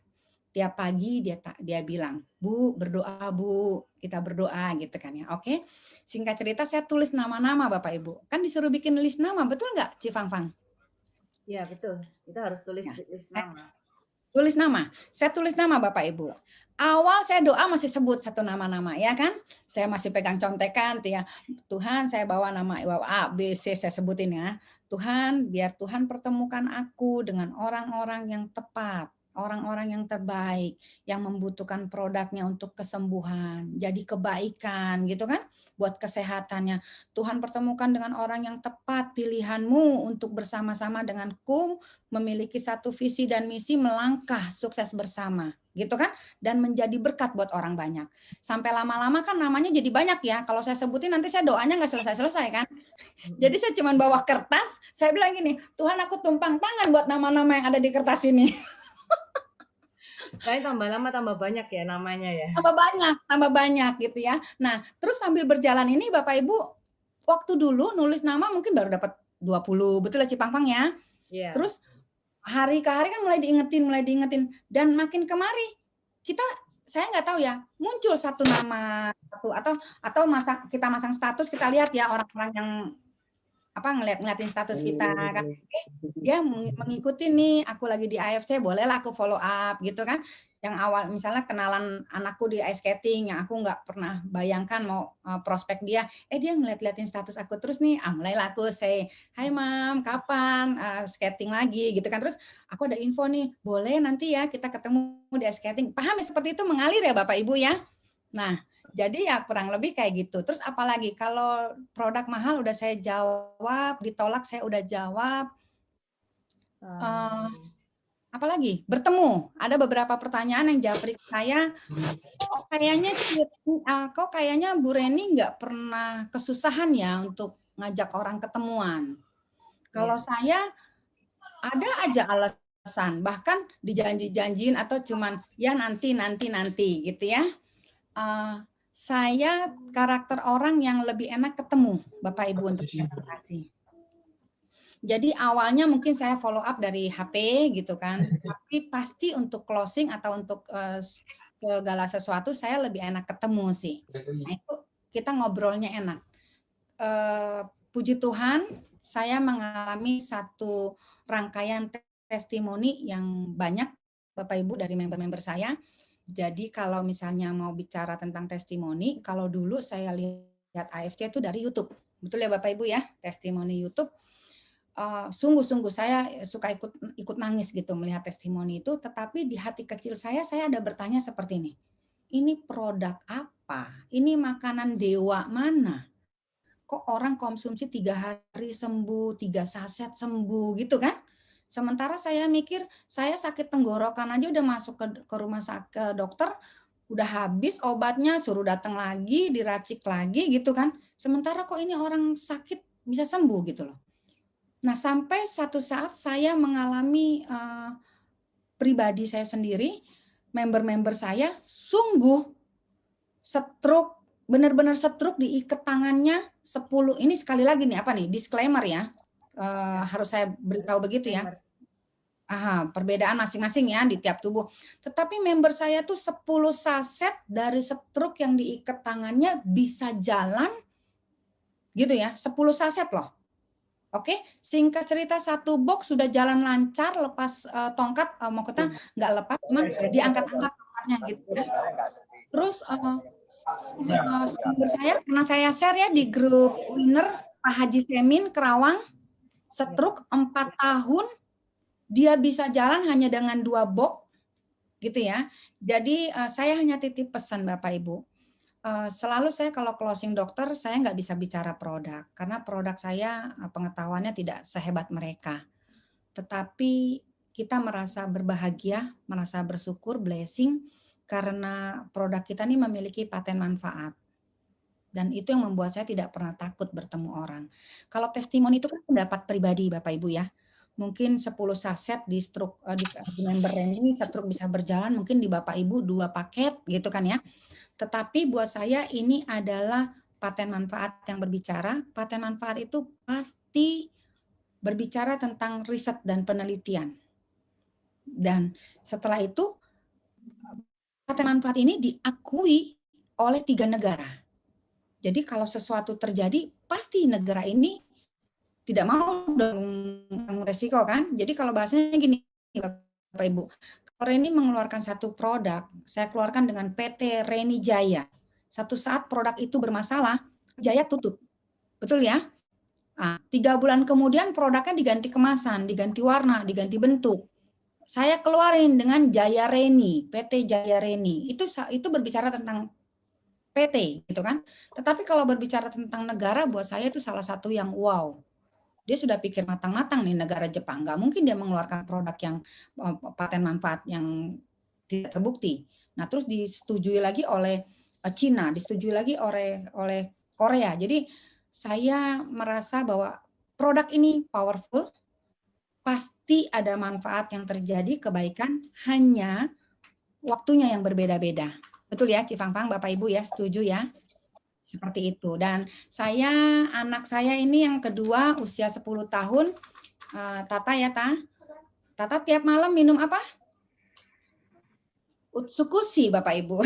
Tiap pagi dia bilang, Bu berdoa Bu, kita berdoa gitu kan ya. Oke, singkat cerita saya tulis nama-nama Bapak Ibu. Kan disuruh bikin list nama, betul nggak Cifang-Fang?
Iya betul, kita harus tulis ya. List nama.
Tulis nama, saya tulis nama Bapak Ibu. Awal saya doa masih sebut satu nama-nama ya kan. Saya masih pegang contekan tuh ya. Tuhan saya bawa nama A, B, C saya sebutin ya. Tuhan biar Tuhan pertemukan aku dengan orang-orang yang tepat. Orang-orang yang terbaik, yang membutuhkan produknya untuk kesembuhan, jadi kebaikan gitu kan, buat kesehatannya. Tuhan pertemukan dengan orang yang tepat, pilihanmu untuk bersama-sama denganku, memiliki satu visi dan misi melangkah sukses bersama, gitu kan, dan menjadi berkat buat orang banyak. Sampai lama-lama kan namanya jadi banyak ya, kalau saya sebutin nanti saya doanya nggak selesai-selesai kan. Jadi saya cuma bawa kertas, saya bilang gini, Tuhan aku tumpang tangan buat nama-nama yang ada di kertas ini.
Kayaknya tambah lama tambah banyak ya namanya ya.
Tambah banyak gitu ya. Nah, terus sambil berjalan ini Bapak Ibu, waktu dulu nulis nama mungkin baru dapat 20, betul ya Cipangpang ya?
Yeah.
Terus hari ke hari kan mulai diingetin dan makin kemari saya nggak tahu ya, muncul satu nama atau kita masang status, kita lihat ya orang-orang yang ngeliatin status kita kan, dia mengikuti nih, aku lagi di AFC, bolehlah aku follow up gitu kan. Yang awal misalnya kenalan anakku di ice skating yang aku nggak pernah bayangkan mau prospek dia, dia ngeliatin status aku terus nih, mulailah aku say, hai mam, kapan skating lagi gitu kan. Terus aku ada info nih, boleh nanti ya kita ketemu di ice skating. Paham ya, seperti itu mengalir ya Bapak Ibu ya. Nah, jadi ya kurang lebih kayak gitu. Terus apalagi kalau produk mahal udah saya jawab, ditolak saya udah jawab. Apalagi bertemu, ada beberapa pertanyaan yang japri saya, kok kayaknya Bu Reni nggak pernah kesusahan ya untuk ngajak orang ketemuan. Kalau saya ada aja alasan, bahkan dijanji-janjiin atau cuman ya nanti gitu ya. Saya karakter orang yang lebih enak ketemu, Bapak Ibu, untuk konsultasi. Jadi awalnya mungkin saya follow up dari HP gitu kan, tapi pasti untuk closing atau untuk segala sesuatu saya lebih enak ketemu sih. Nah itu kita ngobrolnya enak. Puji Tuhan, saya mengalami satu rangkaian testimoni yang banyak, Bapak Ibu, dari member-member saya. Jadi kalau misalnya mau bicara tentang testimoni, kalau dulu saya lihat AFC itu dari YouTube. Betul ya Bapak Ibu ya, testimoni YouTube. Sungguh-sungguh saya suka ikut nangis gitu melihat testimoni itu, tetapi di hati kecil saya ada bertanya seperti ini produk apa? Ini makanan dewa mana? Kok orang konsumsi 3 hari sembuh, 3 saset sembuh gitu kan? Sementara saya mikir, saya sakit tenggorokan aja udah masuk ke rumah sakit dokter, udah habis obatnya, suruh datang lagi, diracik lagi gitu kan. Sementara kok ini orang sakit bisa sembuh gitu loh. Nah, sampai satu saat saya mengalami pribadi saya sendiri, member-member saya sungguh stroke, benar-benar stroke, diikat tangannya 10. Ini sekali lagi nih, apa nih, disclaimer ya. Harus saya beritahu begitu ya. Perbedaan masing-masing ya di tiap tubuh. Tetapi member saya tuh 10 saset dari stroke yang diikat tangannya bisa jalan gitu ya, 10 saset loh. Oke, singkat cerita satu box sudah jalan lancar, lepas tongkat, mau kata nggak lepas, cuman diangkat-angkat tongkatnya gitu. Terus sumber saya, pernah saya share ya di grup winner Pak Haji Semin Kerawang, stroke 4 tahun, dia bisa jalan hanya dengan 2 box gitu ya. Jadi saya hanya titip pesan Bapak Ibu. Selalu saya kalau closing dokter, saya nggak bisa bicara produk, karena produk saya pengetahuannya tidak sehebat mereka. Tetapi kita merasa berbahagia, merasa bersyukur, blessing, karena produk kita ini memiliki paten manfaat. Dan itu yang membuat saya tidak pernah takut bertemu orang. Kalau testimoni itu kan pendapat pribadi Bapak Ibu ya. Mungkin 10 saset di stroke di member ini stroke bisa berjalan, mungkin di Bapak Ibu 2 paket gitu kan ya. Tetapi buat saya ini adalah paten manfaat yang berbicara. Paten manfaat itu pasti berbicara tentang riset dan penelitian. Dan setelah itu paten manfaat ini diakui oleh 3 negara. Jadi kalau sesuatu terjadi, pasti negara ini tidak mau dong resiko kan. Jadi kalau bahasanya gini Bapak Ibu, Korea ini mengeluarkan satu produk, saya keluarkan dengan PT Reni Jaya. Satu saat produk itu bermasalah, Jaya tutup. Betul ya? 3 bulan kemudian produknya diganti kemasan, diganti warna, diganti bentuk. Saya keluarin dengan Jaya Reni, PT Jaya Reni. Itu berbicara tentang PT gitu kan. Tetapi kalau berbicara tentang negara, buat saya itu salah satu yang wow. Dia sudah pikir matang-matang nih negara Jepang. Nggak mungkin dia mengeluarkan produk yang paten manfaat yang tidak terbukti. Nah, terus disetujui lagi oleh Cina, disetujui lagi oleh Korea. Jadi saya merasa bahwa produk ini powerful, pasti ada manfaat yang terjadi, kebaikan, hanya waktunya yang berbeda-beda. Betul ya, Cifangpang, Bapak Ibu ya, setuju ya? Seperti itu. Dan anak saya ini yang kedua usia 10 tahun, Tata ya, Tata tiap malam minum apa? Utsukushi Bapak Ibu.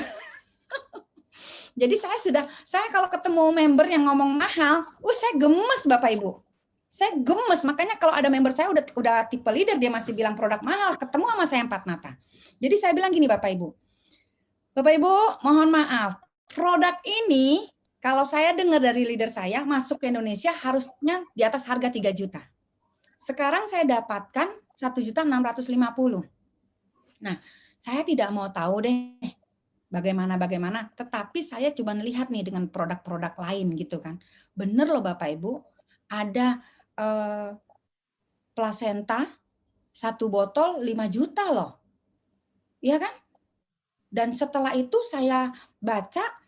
Jadi saya kalau ketemu member yang ngomong mahal, saya gemes Bapak Ibu. Saya gemes, makanya kalau ada member saya udah tipe leader, dia masih bilang produk mahal, ketemu sama saya 4 mata. Jadi saya bilang gini Bapak Ibu, mohon maaf, produk ini kalau saya dengar dari leader saya, masuk ke Indonesia harusnya di atas harga 3 juta. Sekarang saya dapatkan 1.650.000. Nah, saya tidak mau tahu deh bagaimana, tetapi saya coba lihat nih dengan produk-produk lain gitu kan. Bener loh Bapak Ibu, ada plasenta 1 botol 5 juta loh. Iya kan? Dan setelah itu saya baca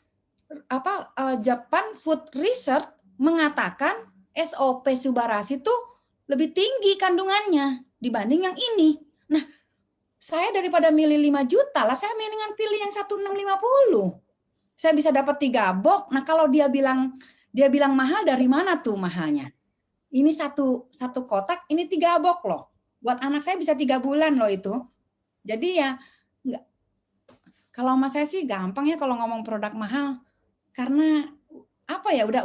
Japan Food Research mengatakan SOP Subarasi itu lebih tinggi kandungannya dibanding yang ini. Nah, saya daripada milih 5 juta lah, saya mendingan pilih yang 1.650. saya bisa dapat 3 box. Nah, kalau dia bilang mahal, dari mana tuh mahalnya? Ini satu kotak, ini 3 box loh. Buat anak saya bisa 3 bulan loh itu. Jadi ya enggak, kalau sama saya sih gampang ya kalau ngomong produk mahal. Karena apa ya, udah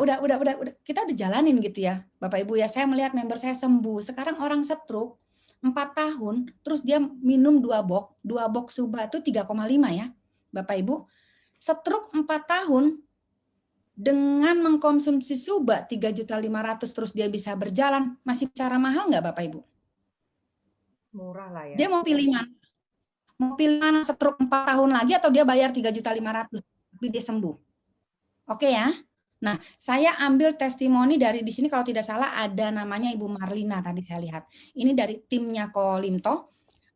kita udah jalanin gitu ya, Bapak Ibu ya. Saya melihat member saya sembuh. Sekarang orang stroke 4 tahun, terus dia minum 2 box Suba itu 3,5 ya, Bapak Ibu. Stroke 4 tahun dengan mengkonsumsi Suba 3.500.000 terus dia bisa berjalan, masih bicara mahal nggak Bapak Ibu?
Murah lah ya.
Dia mau pilih mana? Mau pilih mana, stroke 4 tahun lagi atau dia bayar 3.500.000 tapi dia sembuh? Oke ya. Nah, saya ambil testimoni dari di sini, kalau tidak salah ada namanya Ibu Marlina tadi saya lihat. Ini dari timnya Kolimto.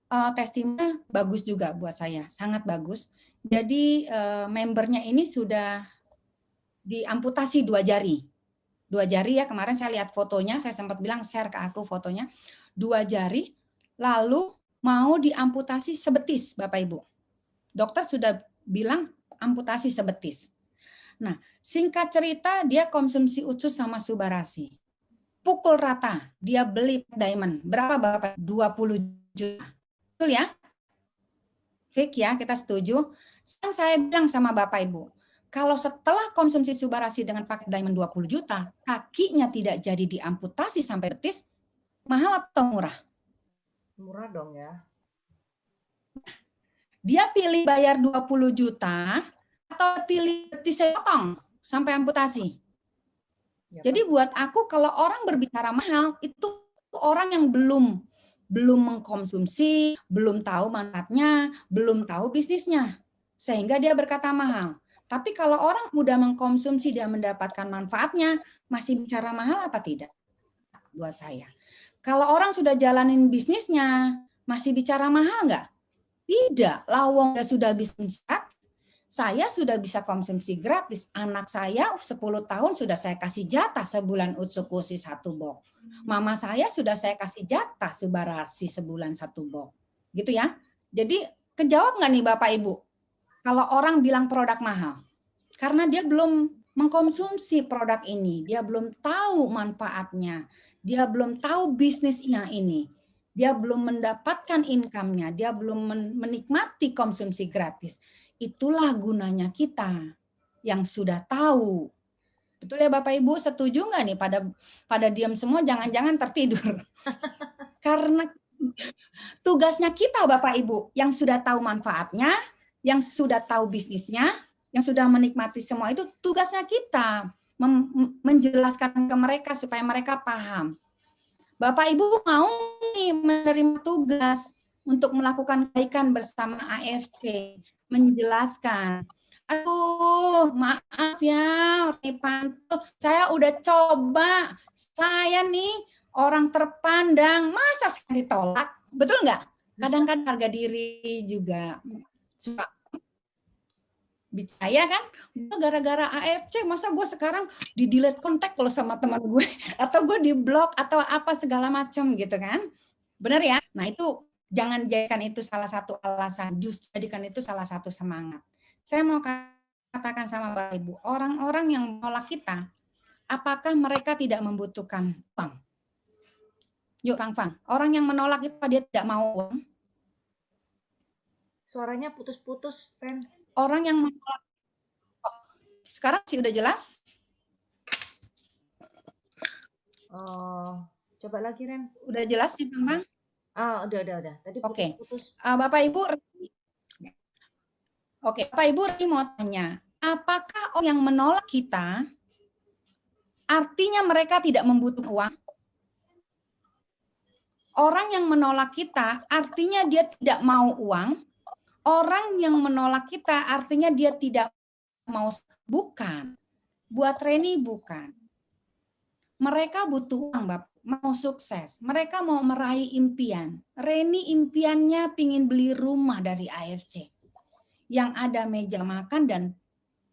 Testimoninya bagus juga buat saya, sangat bagus. Jadi membernya ini sudah diamputasi 2 jari. 2 jari ya, kemarin saya lihat fotonya, saya sempat bilang share ke aku fotonya. 2 jari, lalu mau diamputasi sebetis, Bapak Ibu. Dokter sudah bilang amputasi sebetis. Nah, singkat cerita dia konsumsi Utsus sama Subarasi. Pukul rata, dia beli Diamond. Berapa Bapak? 20 juta. Betul ya? Fik ya, kita setuju. Sekarang saya bilang sama Bapak Ibu, kalau setelah konsumsi Subarasi dengan pakai Diamond 20 juta, kakinya tidak jadi diamputasi sampai betis, mahal atau murah?
Murah dong ya.
Dia pilih bayar 20 juta atau pilih betisnya potong sampai amputasi.
Ya,
Jadi buat aku kalau orang berbicara mahal itu orang yang belum mengkonsumsi, belum tahu manfaatnya, belum tahu bisnisnya. Sehingga dia berkata mahal. Tapi kalau orang udah mengkonsumsi, dia mendapatkan manfaatnya, masih bicara mahal apa tidak? Buat saya. Kalau orang sudah jalanin bisnisnya, masih bicara mahal nggak? Tidak. Lawong sudah bisnis, saya sudah bisa konsumsi gratis. Anak saya 10 tahun sudah saya kasih jatah sebulan Utsukusi 1 box. Mama saya sudah saya kasih jatah Subarasi sebulan 1 box. Gitu ya. Jadi kejawab nggak nih Bapak Ibu? Kalau orang bilang produk mahal. Karena dia belum mengkonsumsi produk ini. Dia belum tahu manfaatnya. Dia belum tahu bisnisnya ini. Dia belum mendapatkan income-nya. Dia belum menikmati konsumsi gratis. Itulah gunanya kita yang sudah tahu. Betul ya Bapak Ibu, setuju nggak nih pada diam semua, jangan-jangan tertidur. Karena tugasnya kita Bapak Ibu yang sudah tahu manfaatnya, yang sudah tahu bisnisnya, yang sudah menikmati semua itu, tugasnya kita menjelaskan ke mereka supaya mereka paham. Bapak Ibu mau nih menerima tugas untuk melakukan kebaikan bersama AFC, menjelaskan. Aduh, maaf ya, Pantul, saya udah coba. Saya nih orang terpandang, masa saya ditolak? Betul nggak? Kadang-kadang harga diri juga suka bicara kan, gara-gara AFC masa gue sekarang di delete kontak kalau sama teman gue, atau gue di blok atau apa segala macam gitu kan, benar ya? Nah itu jangan jadikan itu salah satu alasan, justru jadikan itu salah satu semangat. Saya mau katakan sama Bapak Ibu, orang-orang yang menolak kita, apakah mereka tidak membutuhkan uang? Yuk Fang, orang yang menolak itu dia tidak mau uang?
Suaranya putus-putus, Ren.
Orang yang menolak, sekarang sih udah jelas?
Coba lagi Ren.
Udah jelas sih Bang?
Udah. Tadi putus-putus.
Bapak Ibu, Bapak Ibu mau tanya, apakah orang yang menolak kita artinya mereka tidak membutuhkan uang? Orang yang menolak kita artinya dia tidak mau uang. Orang yang menolak kita artinya dia tidak mau, bukan. Buat Reni bukan. Mereka butuh uang, Bapak, mau sukses. Mereka mau meraih impian. Reni impiannya pingin beli rumah dari AFC. Yang ada meja makan dan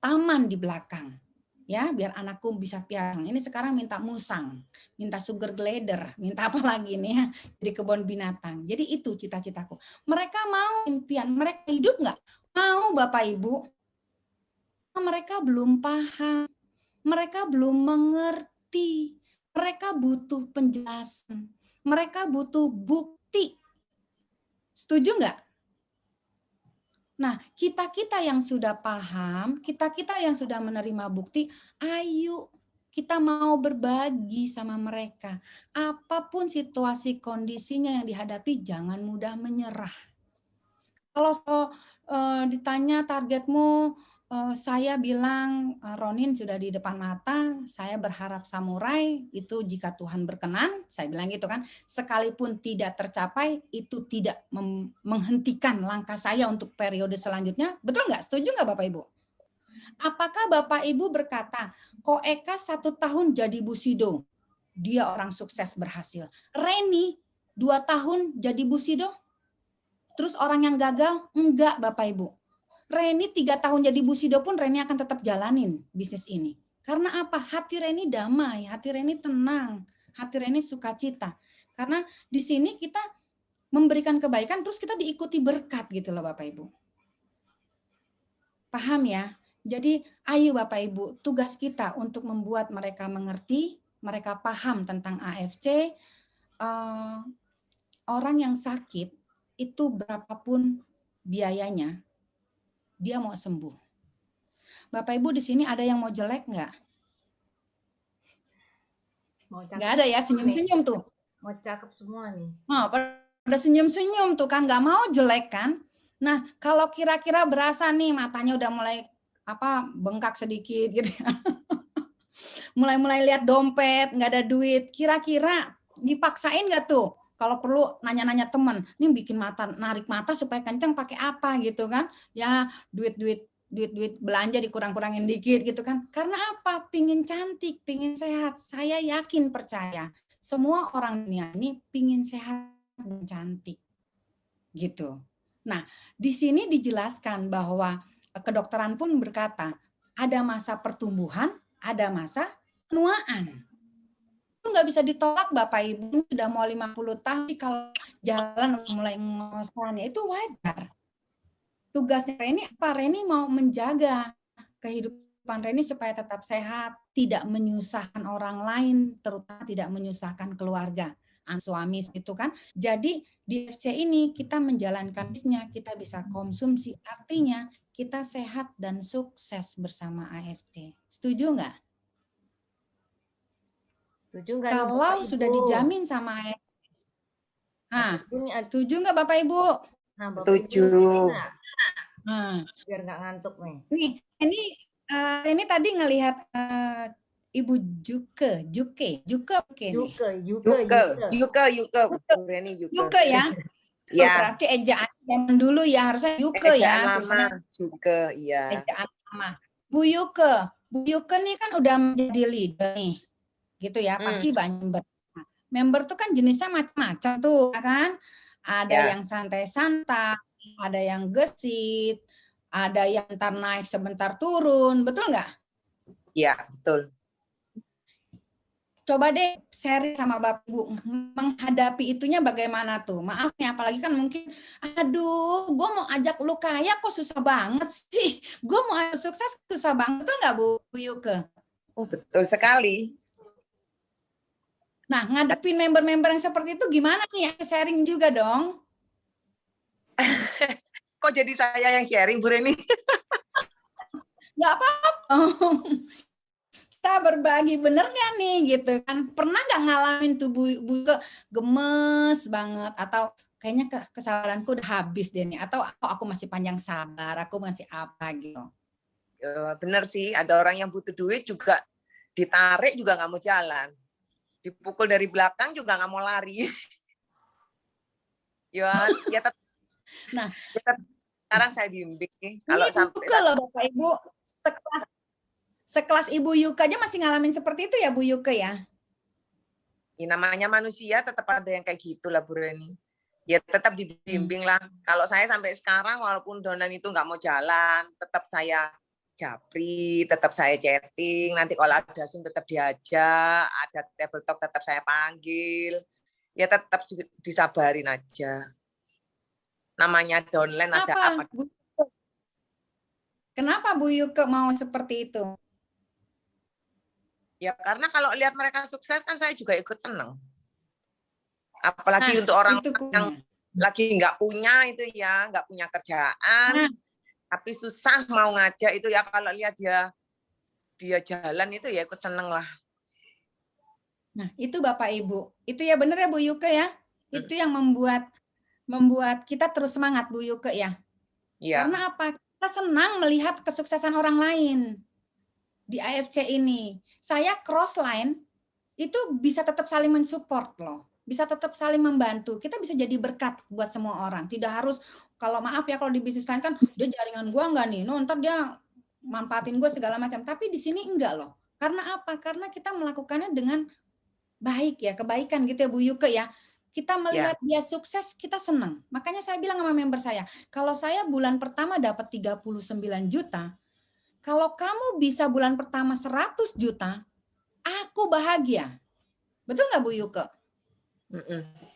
taman di belakang. Ya, biar anakku bisa piarang. Ini sekarang minta musang, minta sugar glider, minta apa lagi nih ya, di kebun binatang. Jadi itu cita-citaku. Mereka mau impian, mereka hidup nggak? Mau Bapak Ibu. mereka belum paham, mereka belum mengerti, mereka butuh penjelasan, mereka butuh bukti. Setuju nggak? Nah, kita-kita yang sudah paham, kita-kita yang sudah menerima bukti, ayo kita mau berbagi sama mereka. Apapun situasi kondisinya yang dihadapi, jangan mudah menyerah. Kalau ditanya targetmu, saya bilang, Ronin sudah di depan mata, saya berharap samurai, itu jika Tuhan berkenan, saya bilang gitu kan, sekalipun tidak tercapai, itu tidak menghentikan langkah saya untuk periode selanjutnya. Betul nggak? Setuju nggak Bapak Ibu? Apakah Bapak Ibu berkata, Ko Eka 1 tahun jadi Bushido, dia orang sukses berhasil. Reni 2 tahun jadi Bushido, terus orang yang gagal? Enggak Bapak Ibu. Reni 3 tahun jadi Bushido pun Reni akan tetap jalanin bisnis ini. Karena apa? Hati Reni damai, hati Reni tenang, hati Reni sukacita. Karena di sini kita memberikan kebaikan terus kita diikuti berkat gitu loh Bapak Ibu. Paham ya? Jadi ayo Bapak Ibu, tugas kita untuk membuat mereka mengerti, mereka paham tentang AFC. Orang yang sakit itu berapapun biayanya, dia mau sembuh. Bapak Ibu di sini ada yang mau jelek nggak? Nggak ada ya, senyum-senyum tuh.
Mau cakep semua nih.
Oh, pada senyum-senyum tuh kan, nggak mau jelek kan? Nah, kalau kira-kira berasa nih matanya udah mulai bengkak sedikit gitu. Mulai lihat dompet, nggak ada duit. Kira-kira dipaksain nggak tuh? Kalau perlu nanya-nanya teman, ini bikin narik mata supaya kenceng pakai apa gitu kan? Ya duit belanja dikurang-kurangin dikit gitu kan? Karena apa? Pingin cantik, pingin sehat. Saya yakin percaya semua orang dunia ini pingin sehat dan cantik gitu. Nah, di sini dijelaskan bahwa kedokteran pun berkata ada masa pertumbuhan, ada masa penuaan. Itu nggak bisa ditolak Bapak Ibu, sudah mau 50 tahun kalau jalan mulai ngos-ngosan, itu wajar. Tugasnya Reni apa? Reni mau menjaga kehidupan Reni supaya tetap sehat, tidak menyusahkan orang lain, terutama tidak menyusahkan keluarga, suami itu kan. Jadi di FC ini kita menjalankan bisnisnya, kita bisa konsumsi, artinya kita sehat dan sukses bersama AFC. Setuju nggak?
Setuju nggak nih
Kalau
Bapak,
sudah
Ibu?
dijamin sama AFC. Nah,
Ini
setuju nggak Bapak Ibu?
Nah, Bapak
Setuju.
Ibu nggak?
Nah,
Biar nggak ngantuk nih.
Ini tadi ngelihat Ibu Juke nih.
Yuke,
Bu Reni Yuke.
Juke ya.
Ya,
Berarti ejaan zaman dulu ya, harusnya Yuke
ejaan
ya.
lama juga, iya.
Ejaan lama. Bu Yuke nih kan udah menjadi leader nih. Gitu ya, pasti banyak member. Member tuh kan jenisnya macam-macam tuh, kan? Ada yang santai-santai, ada yang gesit, ada yang ntar naik sebentar turun, betul nggak?
Iya, betul.
Coba deh share sama Bapak Ibu, menghadapi itunya bagaimana tuh? Maaf nih, apalagi kan mungkin, aduh, gue mau ajak lu kaya kok susah banget sih. Gue mau sukses susah banget, betul nggak Bu Yuke?
Oh, betul sekali.
Nah, ngadepin member-member yang seperti itu gimana nih? Sharing juga dong.
Kok jadi saya yang sharing, Bu Reni?
Nggak apa-apa. Kita berbagi, bener nggak nih gitu kan? Pernah nggak ngalamin tuh Bu gemes banget atau kayaknya kesabaranku udah habis deh nih, atau aku masih panjang sabar, aku masih apa gitu?
Bener sih, ada orang yang butuh duit juga ditarik juga nggak mau jalan, dipukul dari belakang juga nggak mau lari. ya tetap.
Nah,
sekarang saya bimbing nih.
Kalau sampai loh Bapak Ibu, sekelas Ibu Yuka aja masih ngalamin seperti itu ya Bu Yuka ya?
Ya, namanya manusia tetap ada yang kayak gitulah Bu Reni. Ya tetap dibimbing lah. Kalau saya sampai sekarang walaupun donan itu nggak mau jalan, tetap saya japri, tetap saya chatting. Nanti kalau ada Zoom tetap diajak, ada table talk tetap saya panggil. Ya tetap disabarin aja. Namanya downline ada apa?
Kenapa Bu Yuke mau seperti itu?
Ya karena kalau lihat mereka sukses kan saya juga ikut seneng. Apalagi
Nah,
untuk orang
itu
yang
punya.
lagi nggak punya itu ya, nggak punya kerjaan,
Nah,
tapi susah mau ngajak itu ya, kalau lihat dia jalan itu ya ikut seneng lah.
nah, itu Bapak Ibu. Itu ya benar ya Bu Yuke ya. Itu yang membuat kita terus semangat Bu Yuke ya.
Iya.
Karena apa? Kita senang melihat kesuksesan orang lain di AFC ini. Saya cross line itu bisa tetap saling mensupport loh. Bisa tetap saling membantu. Kita bisa jadi berkat buat semua orang. Tidak harus, kalau maaf ya, kalau di bisnis lain kan dia jaringan gua enggak nih, no, ntar dia manfaatin gue segala macam. Tapi di sini enggak loh. Karena apa? Karena kita melakukannya dengan baik ya, kebaikan gitu ya Bu Yuke ya. Kita melihat dia sukses, kita senang. Makanya saya bilang sama member saya, kalau saya bulan pertama dapat 39 juta, kalau kamu bisa bulan pertama 100 juta, aku bahagia. Betul nggak Bu Yuke?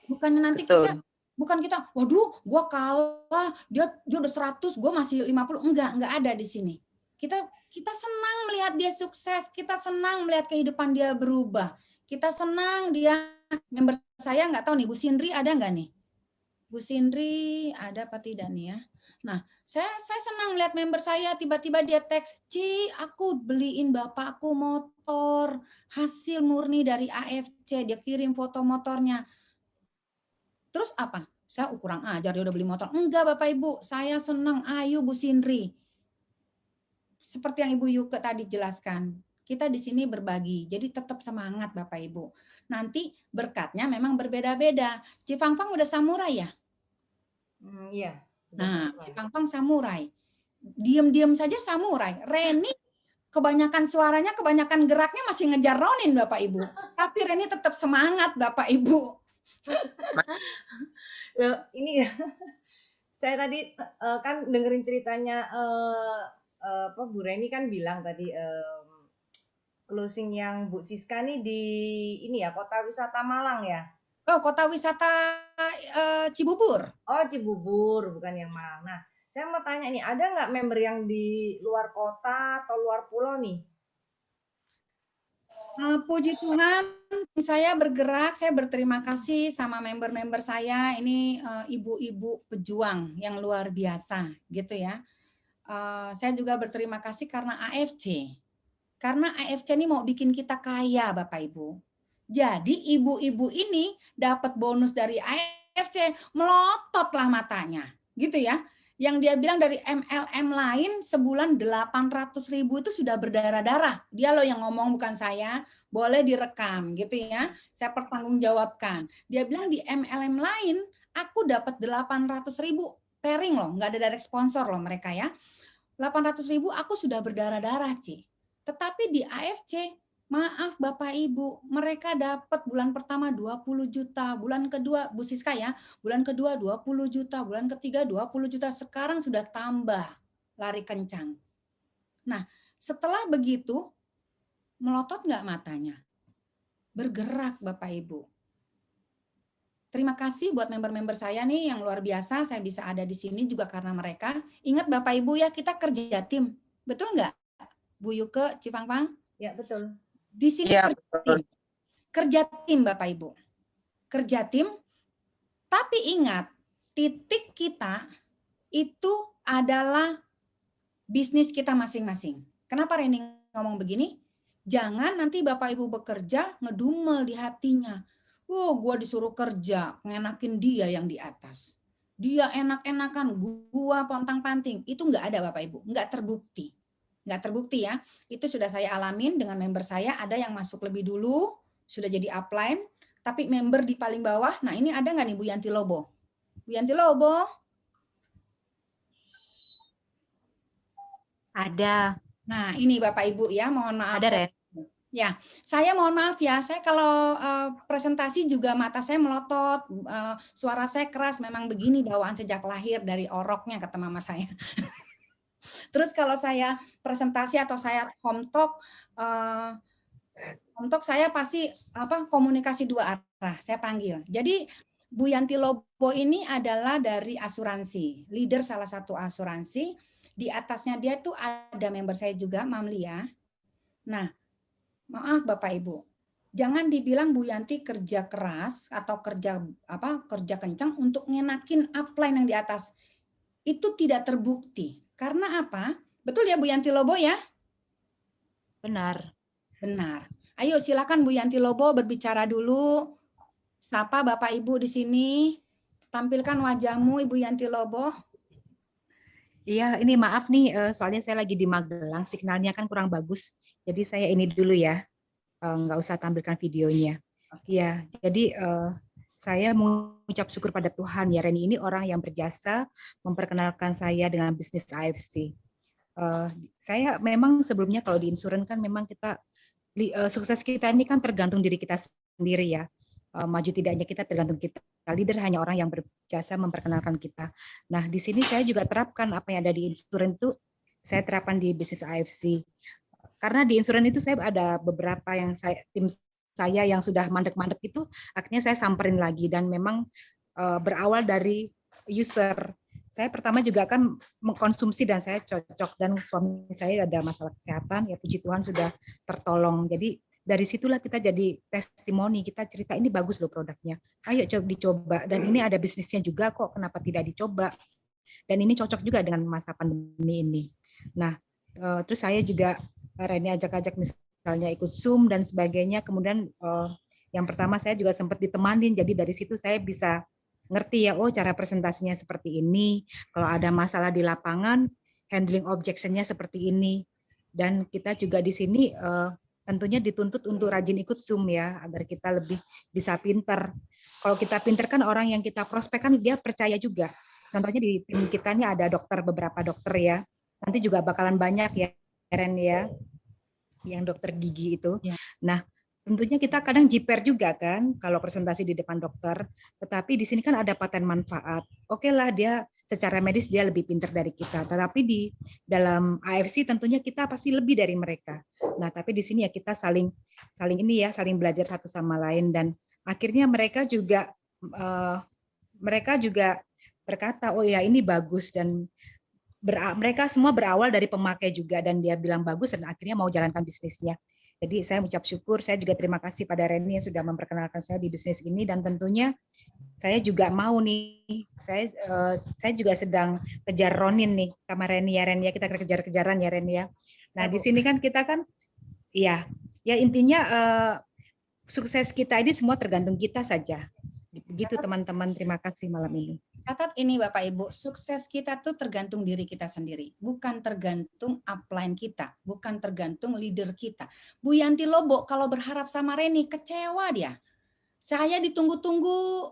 Bukannya nanti
Betul.
bukan kita, waduh, gua kalah, dia udah 100, gua masih 50. Enggak ada di sini. Kita senang melihat dia sukses, kita senang melihat kehidupan dia berubah. Kita senang dia, member saya nggak tahu nih, Bu Sindri ada nggak nih? Bu Sindri ada apa tidak nih ya? Nah, saya senang lihat member saya tiba-tiba dia teks, Ci, aku beliin bapakku motor, hasil murni dari AFC, dia kirim foto motornya. Terus apa? Saya kurang ajar dia udah beli motor. Enggak Bapak Ibu, saya senang. Ayo Bu Sindri. Seperti yang Ibu Yuke tadi jelaskan, kita di sini berbagi. Jadi tetap semangat Bapak Ibu. Nanti berkatnya memang berbeda-beda. Cifangfang udah samurai ya?
Iya.
Nah, Cifangfang samurai. Diam-diam saja samurai. Reni kebanyakan suaranya, kebanyakan geraknya masih ngejar Ronin Bapak Ibu. Tapi Reni tetap semangat Bapak Ibu.
Ini ya, saya tadi kan dengerin ceritanya Bu Reni kan bilang tadi closing yang Bu Siska nih di ini ya, Kota Wisata Malang ya.
Oh, Kota Wisata Cibubur.
Oh, Cibubur, bukan yang Malang. Nah, saya mau tanya nih, ada nggak member yang di luar kota atau luar pulau nih?
Puji Tuhan, saya bergerak, saya berterima kasih sama member-member saya. Ini ibu-ibu pejuang yang luar biasa, gitu ya. Saya juga berterima kasih karena AFC. Karena AFC ini mau bikin kita kaya, Bapak Ibu. Jadi ibu-ibu ini dapat bonus dari AFC, melototlah matanya, gitu ya. Yang dia bilang dari MLM lain sebulan 800.000 itu sudah berdarah-darah. Dia loh yang ngomong, bukan saya. Boleh direkam gitu ya. Saya pertanggungjawabkan. Dia bilang di MLM lain aku dapat 800.000 pairing loh, nggak ada direct sponsor loh mereka ya. 800.000 aku sudah berdarah-darah, Ci. Tetapi di AFC, maaf Bapak Ibu, mereka dapat bulan pertama 20 juta, bulan kedua, Bu Siska ya, bulan kedua 20 juta, bulan ketiga 20 juta, sekarang sudah tambah lari kencang. Nah, setelah begitu, melotot nggak matanya? Bergerak Bapak Ibu. Terima kasih buat member-member saya nih yang luar biasa, saya bisa ada di sini juga karena mereka. Ingat Bapak Ibu ya, kita kerja tim. Betul nggak? Bu Yuke, Cifangfang?
Ya, betul.
Di sini
Ya,
kerja tim Bapak Ibu. Kerja tim, tapi ingat, titik kita itu adalah bisnis kita masing-masing. Kenapa Reni ngomong begini? Jangan nanti Bapak Ibu bekerja ngedumel di hatinya. Gue disuruh kerja, ngenakin dia yang di atas. Dia enak-enakan, gue pontang-panting. Itu nggak ada Bapak Ibu, nggak terbukti. Nggak terbukti ya. Itu sudah saya alamin dengan member saya. Ada yang masuk lebih dulu, sudah jadi upline. Tapi member di paling bawah, nah ini ada nggak nih Bu Yanti Lobo? Bu Yanti Lobo?
Ada.
Nah ini Bapak Ibu ya, mohon maaf.
Ada, Ren.
Ya, saya mohon maaf ya, saya kalau presentasi juga mata saya melotot, suara saya keras, memang begini bawaan sejak lahir dari oroknya kata mama saya. Terus kalau saya presentasi atau saya home talk saya pasti komunikasi dua arah, saya panggil. Jadi Bu Yanti Lobo ini adalah dari asuransi, leader salah satu asuransi. Di atasnya dia tuh ada member saya juga, Mamlia. Nah, maaf Bapak Ibu, jangan dibilang Bu Yanti kerja keras atau kerja kencang untuk ngenakin upline yang di atas. Itu tidak terbukti. Karena apa? Betul ya Bu Yanti Lobo ya?
Benar.
Benar. Ayo silakan Bu Yanti Lobo berbicara dulu. Sapa Bapak Ibu di sini. Tampilkan wajahmu Ibu Yanti Lobo.
Iya, ini maaf nih, soalnya saya lagi di Magelang, signalnya kan kurang bagus. Jadi saya ini dulu ya, nggak usah tampilkan videonya. Iya, jadi saya mengucap syukur pada Tuhan ya, Reni ini orang yang berjasa memperkenalkan saya dengan bisnis AFC. Saya memang sebelumnya kalau di insurance kan memang kita sukses kita ini kan tergantung diri kita sendiri ya. Maju tidaknya kita tergantung kita. Leader hanya orang yang berjasa memperkenalkan kita. Nah, di sini saya juga terapkan apa yang ada di insurance itu, saya terapkan di bisnis AFC. Karena di insurance itu saya ada beberapa yang tim saya yang sudah mandek-mandek itu, akhirnya saya samperin lagi dan memang berawal dari user. Saya pertama juga kan mengkonsumsi dan saya cocok dan suami saya ada masalah kesehatan, ya puji Tuhan sudah tertolong. Jadi dari situlah kita jadi testimoni, kita cerita ini bagus loh produknya, ayo coba dicoba, dan ini ada bisnisnya juga kok, kenapa tidak dicoba, dan ini cocok juga dengan masa pandemi ini. Nah, terus saya juga Reni ajak-ajak misalnya ikut Zoom dan sebagainya, kemudian yang pertama saya juga sempat ditemanin, jadi dari situ saya bisa ngerti ya, oh cara presentasinya seperti ini, kalau ada masalah di lapangan, handling objection-nya seperti ini, dan kita juga di sini tentunya dituntut untuk rajin ikut Zoom ya, agar kita lebih bisa pinter. Kalau kita pinter kan orang yang kita prospek kan dia percaya juga. Contohnya di tim kita ini ada beberapa dokter ya. Nanti juga bakalan banyak ya, Ren ya, yang dokter gigi itu. Ya. Nah, tentunya kita kadang jiper juga kan kalau presentasi di depan dokter, tetapi di sini kan ada paten manfaat. Oke lah, dia secara medis dia lebih pintar dari kita, tetapi di dalam AFC tentunya kita pasti lebih dari mereka. Nah, tapi di sini ya kita saling ini ya, saling belajar satu sama lain, dan akhirnya mereka juga berkata, oh ya ini bagus, dan mereka semua berawal dari pemakai juga, dan dia bilang bagus dan akhirnya mau jalankan bisnisnya. Jadi saya mengucap syukur, saya juga terima kasih pada Reni yang sudah memperkenalkan saya di bisnis ini, dan tentunya saya juga mau nih, saya juga sedang kejar Ronin nih sama Reni ya, kita kejar-kejaran ya Reni ya. Nah di sini kan kita kan, ya intinya sukses kita ini semua tergantung kita saja. Begitu teman-teman, terima kasih malam ini.
Catat ini Bapak Ibu, sukses kita tuh tergantung diri kita sendiri, bukan tergantung upline kita, bukan tergantung leader kita. Bu Yanti Lobo kalau berharap sama Reni kecewa dia. Saya ditunggu-tunggu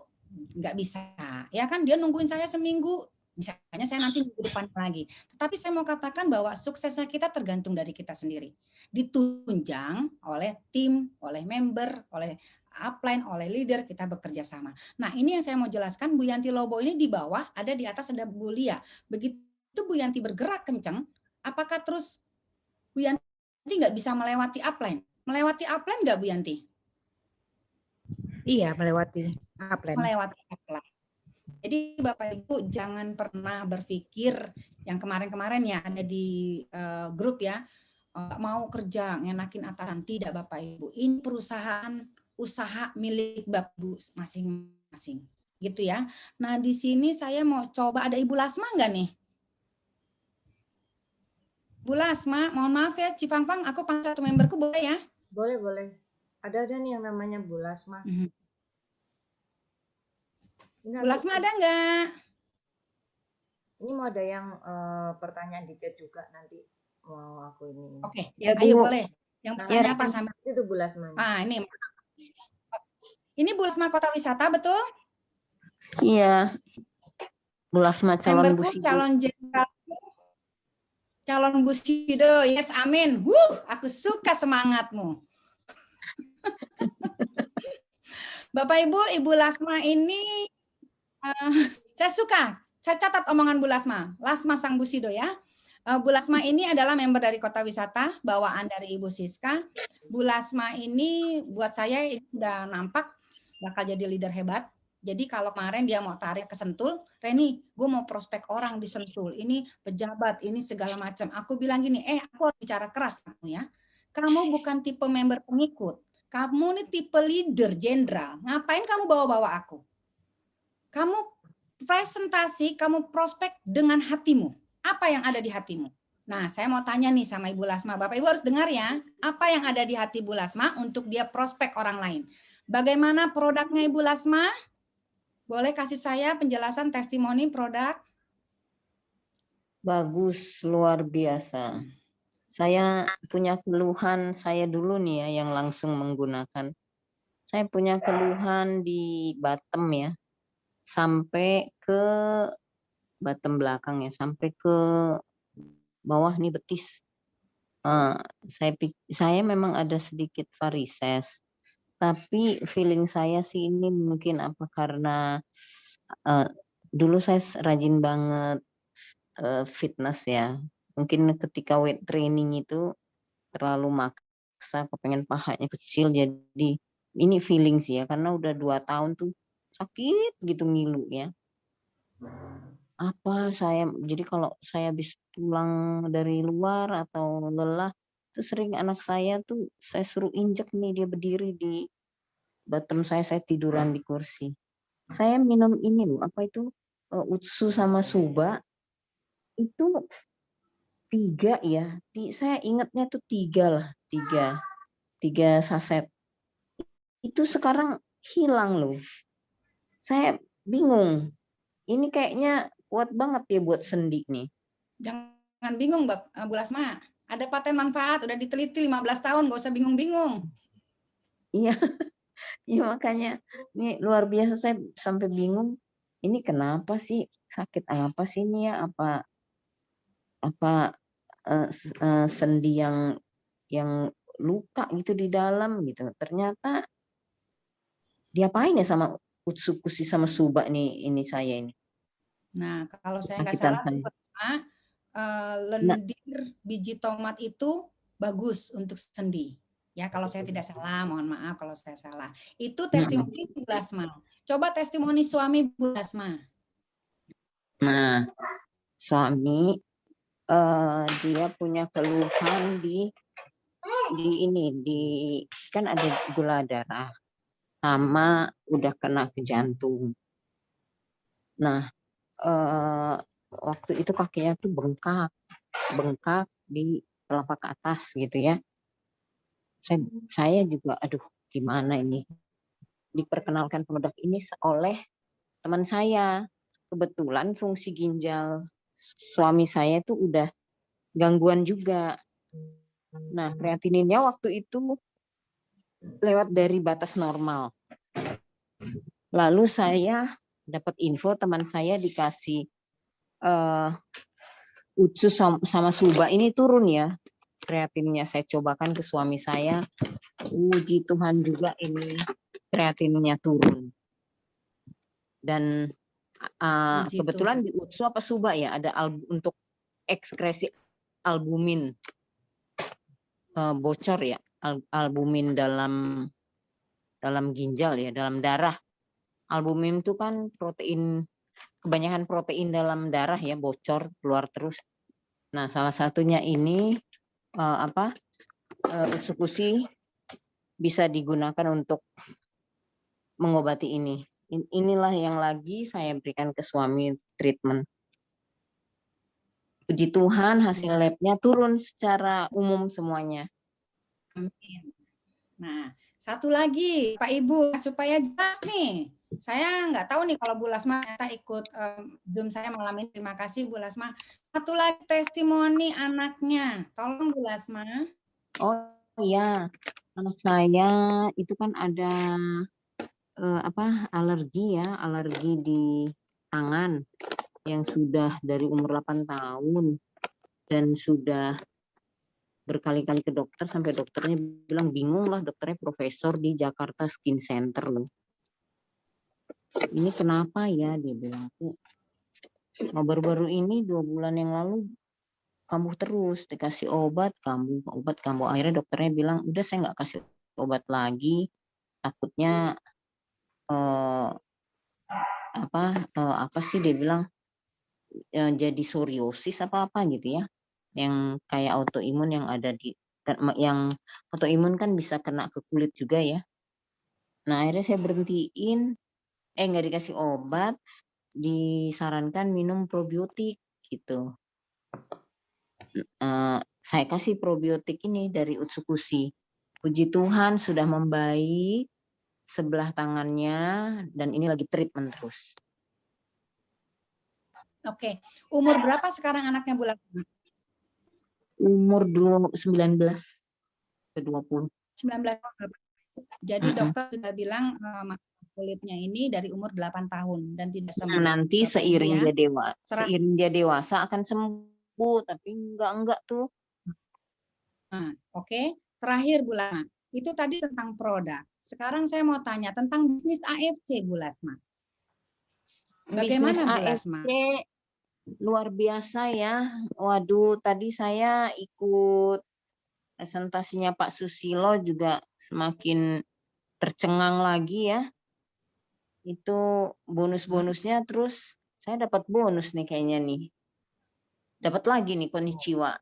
nggak bisa, ya kan dia nungguin saya seminggu, misalnya saya nanti minggu depan lagi. Tetapi saya mau katakan bahwa suksesnya kita tergantung dari kita sendiri, ditunjang oleh tim, oleh member, oleh upline, oleh leader, kita bekerja sama. Nah, ini yang saya mau jelaskan, Bu Yanti Lobo ini di bawah, ada di atas ada Bu Lia. Begitu Bu Yanti bergerak kencang, apakah terus Bu Yanti nggak bisa melewati upline? Melewati upline nggak Bu Yanti?
Iya, melewati upline.
Melewati upline. Jadi Bapak Ibu jangan pernah berpikir yang kemarin-kemarin ya ada di grup ya, mau kerja ngenakin atasan. Tidak Bapak Ibu, ini perusahaan usaha milik Bapak Ibu masing-masing, gitu ya. Nah di sini saya mau coba, ada Ibu Lasma nggak nih? Bu Lasma, mohon maaf ya, Cipangpang, aku panggil satu memberku boleh ya?
Boleh. Ada nih yang namanya Bu Lasma.
Bu Lasma ada nggak?
Ini mau ada yang pertanyaan di chat juga nanti mau aku ini.
Oke, ya, ayo boleh. Yang pertanyaan apa sampai
itu Bu Lasma?
Ini Bu Lasma Kota Wisata, betul?
Iya. Bu Lasma calon Busido.
Calon jenderal, calon Busido. Yes, amin. Aku suka semangatmu. Bapak Ibu, Ibu Lasma ini saya suka. Saya catat omongan Bu Lasma. Lasma Sang Busido ya. Bu Lasma ini adalah member dari Kota Wisata, bawaan dari Ibu Siska. Bu Lasma ini buat saya ini sudah nampak bakal jadi leader hebat. Jadi kalau kemarin dia mau tarik ke Sentul, Reni, gue mau prospek orang di Sentul, ini pejabat, ini segala macam. Aku bilang gini, aku harus bicara keras kamu ya. Kamu bukan tipe member pengikut, kamu nih tipe leader jenderal. Ngapain kamu bawa-bawa aku? Kamu presentasi, kamu prospek dengan hatimu. Apa yang ada di hatimu? Nah, saya mau tanya nih sama Ibu Lasma. Bapak Ibu harus dengar ya, apa yang ada di hati Ibu Lasma untuk dia prospek orang lain. Bagaimana produknya Ibu Lasma? Boleh kasih saya penjelasan testimoni produk?
Bagus, luar biasa. Saya punya keluhan, saya dulu nih ya yang langsung menggunakan. Saya punya keluhan di bottom ya, sampai ke bottom belakang ya, sampai ke bawah nih betis. Saya memang ada sedikit varises, tapi feeling saya sih ini mungkin apa karena dulu saya rajin banget fitness ya. Mungkin ketika weight training itu terlalu maksa, kepengen pahanya kecil, jadi ini feeling sih ya, karena udah 2 tahun tuh sakit gitu ngilu ya. Jadi kalau saya habis pulang dari luar atau lelah, tuh sering anak saya tuh saya suruh injek nih, dia berdiri di bottom saya tiduran di kursi. Saya minum ini loh, apa itu, Utsu sama Suba, itu 3 ya, saya ingatnya tuh 3 lah, 3 saset. Itu sekarang hilang loh. Saya bingung, ini kayaknya kuat banget ya buat sendi nih.
Jangan bingung, Bu Lasma. Ada paten manfaat, udah diteliti 15 tahun, gak usah bingung-bingung.
Iya, ya makanya ini luar biasa, saya sampai bingung. Ini kenapa sih, sakit apa sih ini ya? Apa sendi yang luka gitu di dalam gitu. Ternyata diapain ya sama Utsukushi sama Suba nih ini saya ini.
Nah, kalau saya nggak
Kesakitan
salah,
saya.
lendir biji tomat itu bagus untuk sendi. Ya, kalau saya tidak salah, mohon maaf kalau saya salah. Itu testimoni Bu Lasma. Coba testimoni suami Bu Lasma.
Nah, suami dia punya keluhan di kan ada gula darah sama udah kena ke jantung. Nah, waktu itu kakinya tuh bengkak di telapak atas gitu ya. Saya juga aduh gimana ini. Diperkenalkan produk ini oleh teman saya. Kebetulan fungsi ginjal suami saya tuh udah gangguan juga. Nah, kreatininnya waktu itu lewat dari batas normal. Lalu saya dapat info teman saya dikasih Utsu sama Suba ini turun ya. Kreatinnya saya cobakan ke suami saya. Puji Tuhan juga ini kreatinnya turun. Dan kebetulan di Utsu apa Suba ya ada untuk ekskresi albumin bocor ya, albumin dalam ginjal ya, dalam darah. Albumin itu kan protein, kebanyakan protein dalam darah ya, bocor keluar terus. Nah, salah satunya ini Utsukushi bisa digunakan untuk mengobati ini. Inilah yang lagi saya berikan ke suami treatment. Puji Tuhan hasil labnya turun secara umum semuanya.
Amin. Nah, satu lagi Pak Ibu, supaya jelas nih. Saya nggak tahu nih kalau Bu Lasma ikut Zoom saya malam ini. Terima kasih Bu Lasma. Satu lagi testimoni anaknya. Tolong Bu Lasma.
Oh iya, anak saya itu kan ada alergi di tangan yang sudah dari umur 8 tahun dan sudah berkali-kali ke dokter sampai dokternya bilang bingung lah, dokternya profesor di Jakarta Skin Center loh. Ini kenapa ya, dia bilang. Baru-baru ini 2 bulan yang lalu kambuh terus, dikasih obat kambuh. Akhirnya dokternya bilang udah saya nggak kasih obat lagi, takutnya apa sih dia bilang, jadi psoriasis apa gitu ya, yang kayak autoimun yang ada yang autoimun kan bisa kena ke kulit juga ya. Nah akhirnya saya berhentiin, nggak dikasih obat, disarankan minum probiotik gitu. Saya kasih probiotik ini dari Utsukushi. Puji Tuhan sudah membaik sebelah tangannya dan ini lagi treatment terus.
Oke. Umur berapa sekarang anaknya Bu Lasma?
Umur 19 ke 20.
19 tahun. Jadi dokter sudah bilang masalah kulitnya ini dari umur 8 tahun dan tidak sembuh.
Nanti
Bapak Ibu
seiring
ya.
seiring dia dewasa akan sembuh, tapi enggak tuh.
Nah, oke. Terakhir Bu Lasma, itu tadi tentang produk. Sekarang saya mau tanya tentang bisnis AFC Bu Lasma. Bagaimana
Bisnis
Bu
AFC
Lasma?
luar biasa ya. Waduh, tadi saya ikut presentasinya Pak Susilo juga semakin tercengang lagi ya. Itu bonus-bonusnya, terus saya dapat bonus nih kayaknya nih. Dapat lagi nih konnichiwa.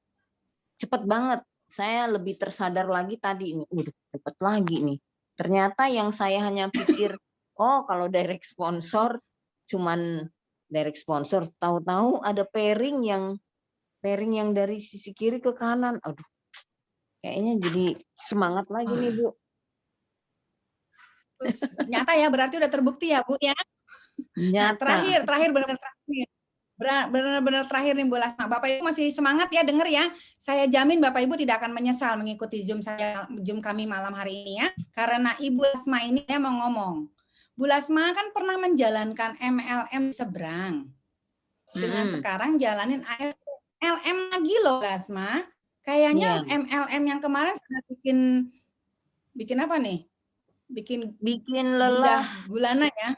Cepet banget. Saya lebih tersadar lagi tadi ini. Udah dapat lagi nih. Ternyata yang saya hanya pikir, oh kalau direct sponsor cuman direct sponsor, tahu-tahu ada pairing yang dari sisi kiri ke kanan. Aduh, kayaknya jadi semangat lagi nih Bu.
Terus, nyata ya, berarti udah terbukti ya Bu ya. Nah,
Nyata.
terakhir benar-benar terakhir. Benar-benar terakhir nih Bu Lasma. Bapak Ibu masih semangat ya, denger ya. Saya jamin Bapak Ibu tidak akan menyesal mengikuti Zoom kami malam hari ini ya. Karena Ibu Lasma ini ya mau ngomong. Bu Lasma kan pernah menjalankan MLM seberang. Dengan sekarang jalanin LM lagi loh Lasma. Kayaknya MLM yang kemarin sudah bikin apa nih? Bikin
lelah
gulana ya.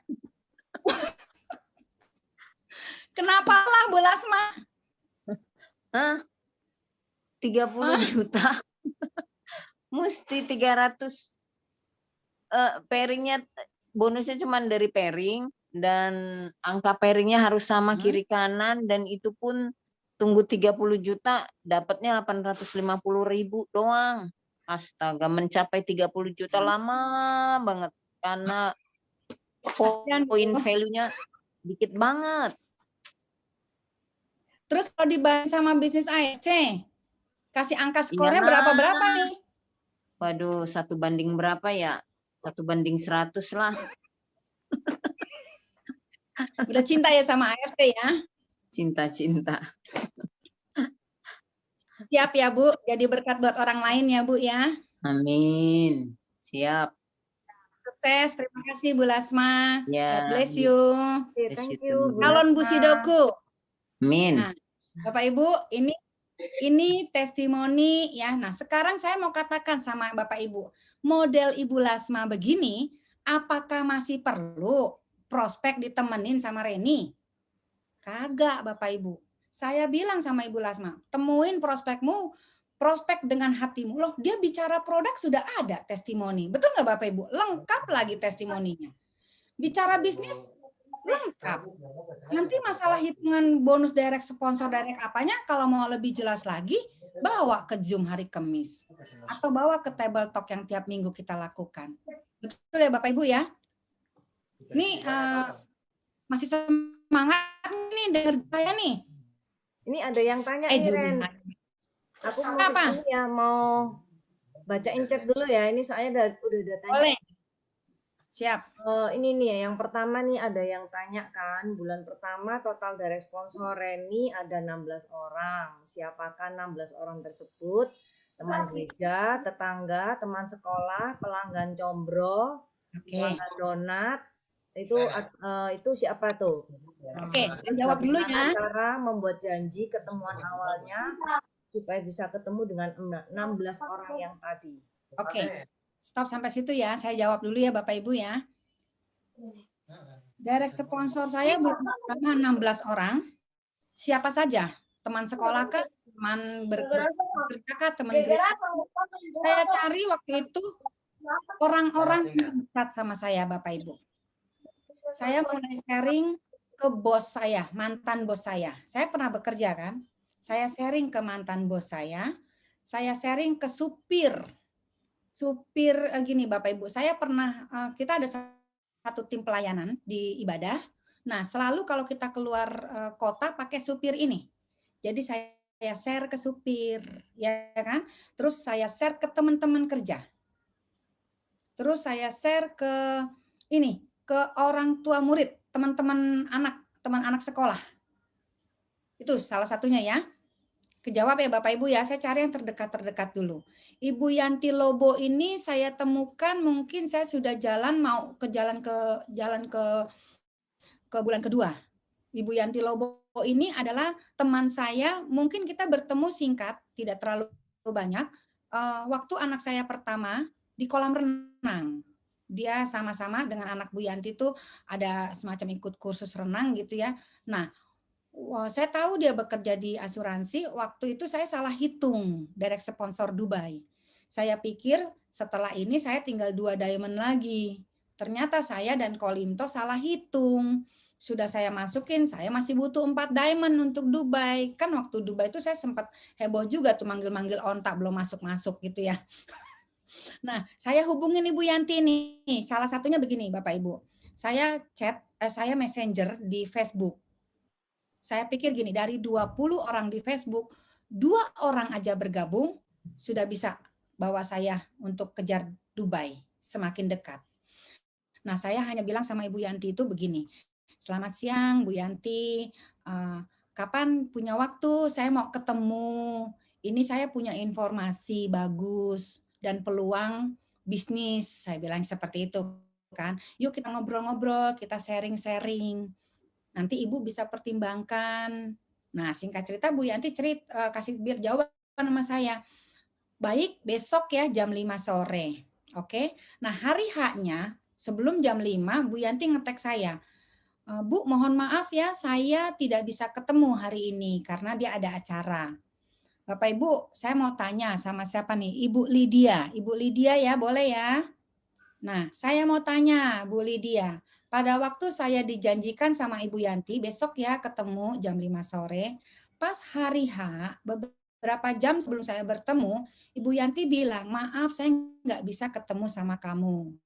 Kenapa lah Bu Lasma?
30 juta. Mesti 300. Pairingnya bonusnya cuma dari pairing dan angka pairingnya harus sama kiri kanan, dan itu pun tunggu 30 juta dapatnya 850.000 doang. Astaga, mencapai 30 juta lama banget karena poin value-nya dikit banget.
Terus kalau dibanding sama bisnis AFC, kasih angka skornya berapa nih?
Waduh, 1 banding berapa ya? 1 banding 100 lah.
Udah cinta ya sama AFC ya?
Cinta.
Siap ya Bu, jadi berkat buat orang lain ya Bu ya.
Amin. Siap.
Sukses, terima kasih Bu Lasma.
Ya.
God bless you.
Thank you.
Calon Bu Sidoku.
Amin.
Nah, Bapak Ibu, ini testimoni ya. Nah, sekarang saya mau katakan sama Bapak Ibu, model Ibu Lasma begini, apakah masih perlu prospek ditemenin sama Reni? Kagak, Bapak Ibu. Saya bilang sama Ibu Lasma, temuin prospekmu, prospek dengan hatimu. Loh, dia bicara produk sudah ada testimoni. Betul nggak Bapak Ibu? Lengkap lagi testimoninya. Bicara bisnis, lengkap. Nanti masalah hitungan bonus direct sponsor direct apanya, kalau mau lebih jelas lagi, bawa ke Zoom hari Kamis. Atau bawa ke table talk yang tiap minggu kita lakukan. Betul ya Bapak Ibu ya? Ini masih semangat nih dengar saya nih.
Ini ada yang tanya nih Ren. Aku mau bacain chat dulu ya. Ini soalnya udah tanya.
Boleh. Siap.
Ini nih yang pertama nih ada yang tanya kan, bulan pertama total direct sponsor Reni ada 16 orang. Siapakah 16 orang tersebut? Teman gereja, tetangga, teman sekolah, pelanggan combro, pelanggan donat. Itu siapa tuh?
Oke, jawab dulu ya.
Cara membuat janji ketemuan awalnya supaya bisa ketemu dengan 16 orang yang tadi.
Oke. Stop sampai situ ya. Saya jawab dulu ya Bapak Ibu ya. Direct sponsor saya pertama 16 orang. Siapa saja? Teman sekolah kah? Teman bekerja kah? Teman gereja? Saya cari waktu itu orang-orang yang dekat sama saya Bapak Ibu. saya mulai sharing ke bos saya, mantan bos saya. Saya pernah bekerja kan, saya sharing ke mantan bos saya sharing ke supir gini Bapak Ibu, saya pernah, kita ada satu tim pelayanan di ibadah. Nah, selalu kalau kita keluar kota pakai supir ini. Jadi saya share ke supir, ya kan? Terus saya share ke teman-teman kerja. Terus saya share ke ini, ke orang tua murid, teman anak sekolah. Itu salah satunya ya. Kejawab ya Bapak Ibu ya, saya cari yang terdekat dulu. Ibu Yanti Lobo ini saya temukan mungkin saya sudah mau jalan ke bulan kedua. Ibu Yanti Lobo ini adalah teman saya, mungkin kita bertemu singkat, tidak terlalu banyak. Waktu anak saya pertama di kolam renang. Dia sama-sama dengan anak Bu Yanti itu ada semacam ikut kursus renang gitu ya. Nah, saya tahu dia bekerja di asuransi, waktu itu saya salah hitung direct sponsor Dubai. Saya pikir setelah ini saya tinggal 2 diamond lagi. Ternyata saya dan Kolimto salah hitung. Sudah saya masukin, saya masih butuh 4 diamond untuk Dubai. Kan waktu Dubai itu saya sempat heboh juga tuh manggil-manggil ontak belum masuk-masuk gitu ya. Nah, saya hubungin Ibu Yanti nih. Salah satunya begini Bapak Ibu. Saya saya messenger di Facebook. Saya pikir gini, dari 20 orang di Facebook, 2 orang aja bergabung, sudah bisa bawa saya untuk kejar Dubai, semakin dekat. Nah, saya hanya bilang sama Ibu Yanti itu begini, selamat siang Bu Yanti, kapan punya waktu, saya mau ketemu, ini saya punya informasi bagus dan peluang bisnis, saya bilang seperti itu kan. Yuk kita ngobrol-ngobrol, kita sharing-sharing. Nanti Ibu bisa pertimbangkan. Nah, singkat cerita Bu Yanti kasih jawaban sama saya. Baik, besok ya jam 5 sore. Oke. Nah, hari H-nya sebelum jam 5 Bu Yanti ngetek saya. Bu, mohon maaf ya, saya tidak bisa ketemu hari ini karena dia ada acara. Bapak Ibu, saya mau tanya sama siapa nih? Ibu Lydia. Ibu Lydia ya, boleh ya? Nah, saya mau tanya Bu Lydia. Pada waktu saya dijanjikan sama Ibu Yanti, besok ya ketemu jam 5 sore, pas hari H, beberapa jam sebelum saya bertemu, Ibu Yanti bilang, maaf saya nggak bisa ketemu sama kamu.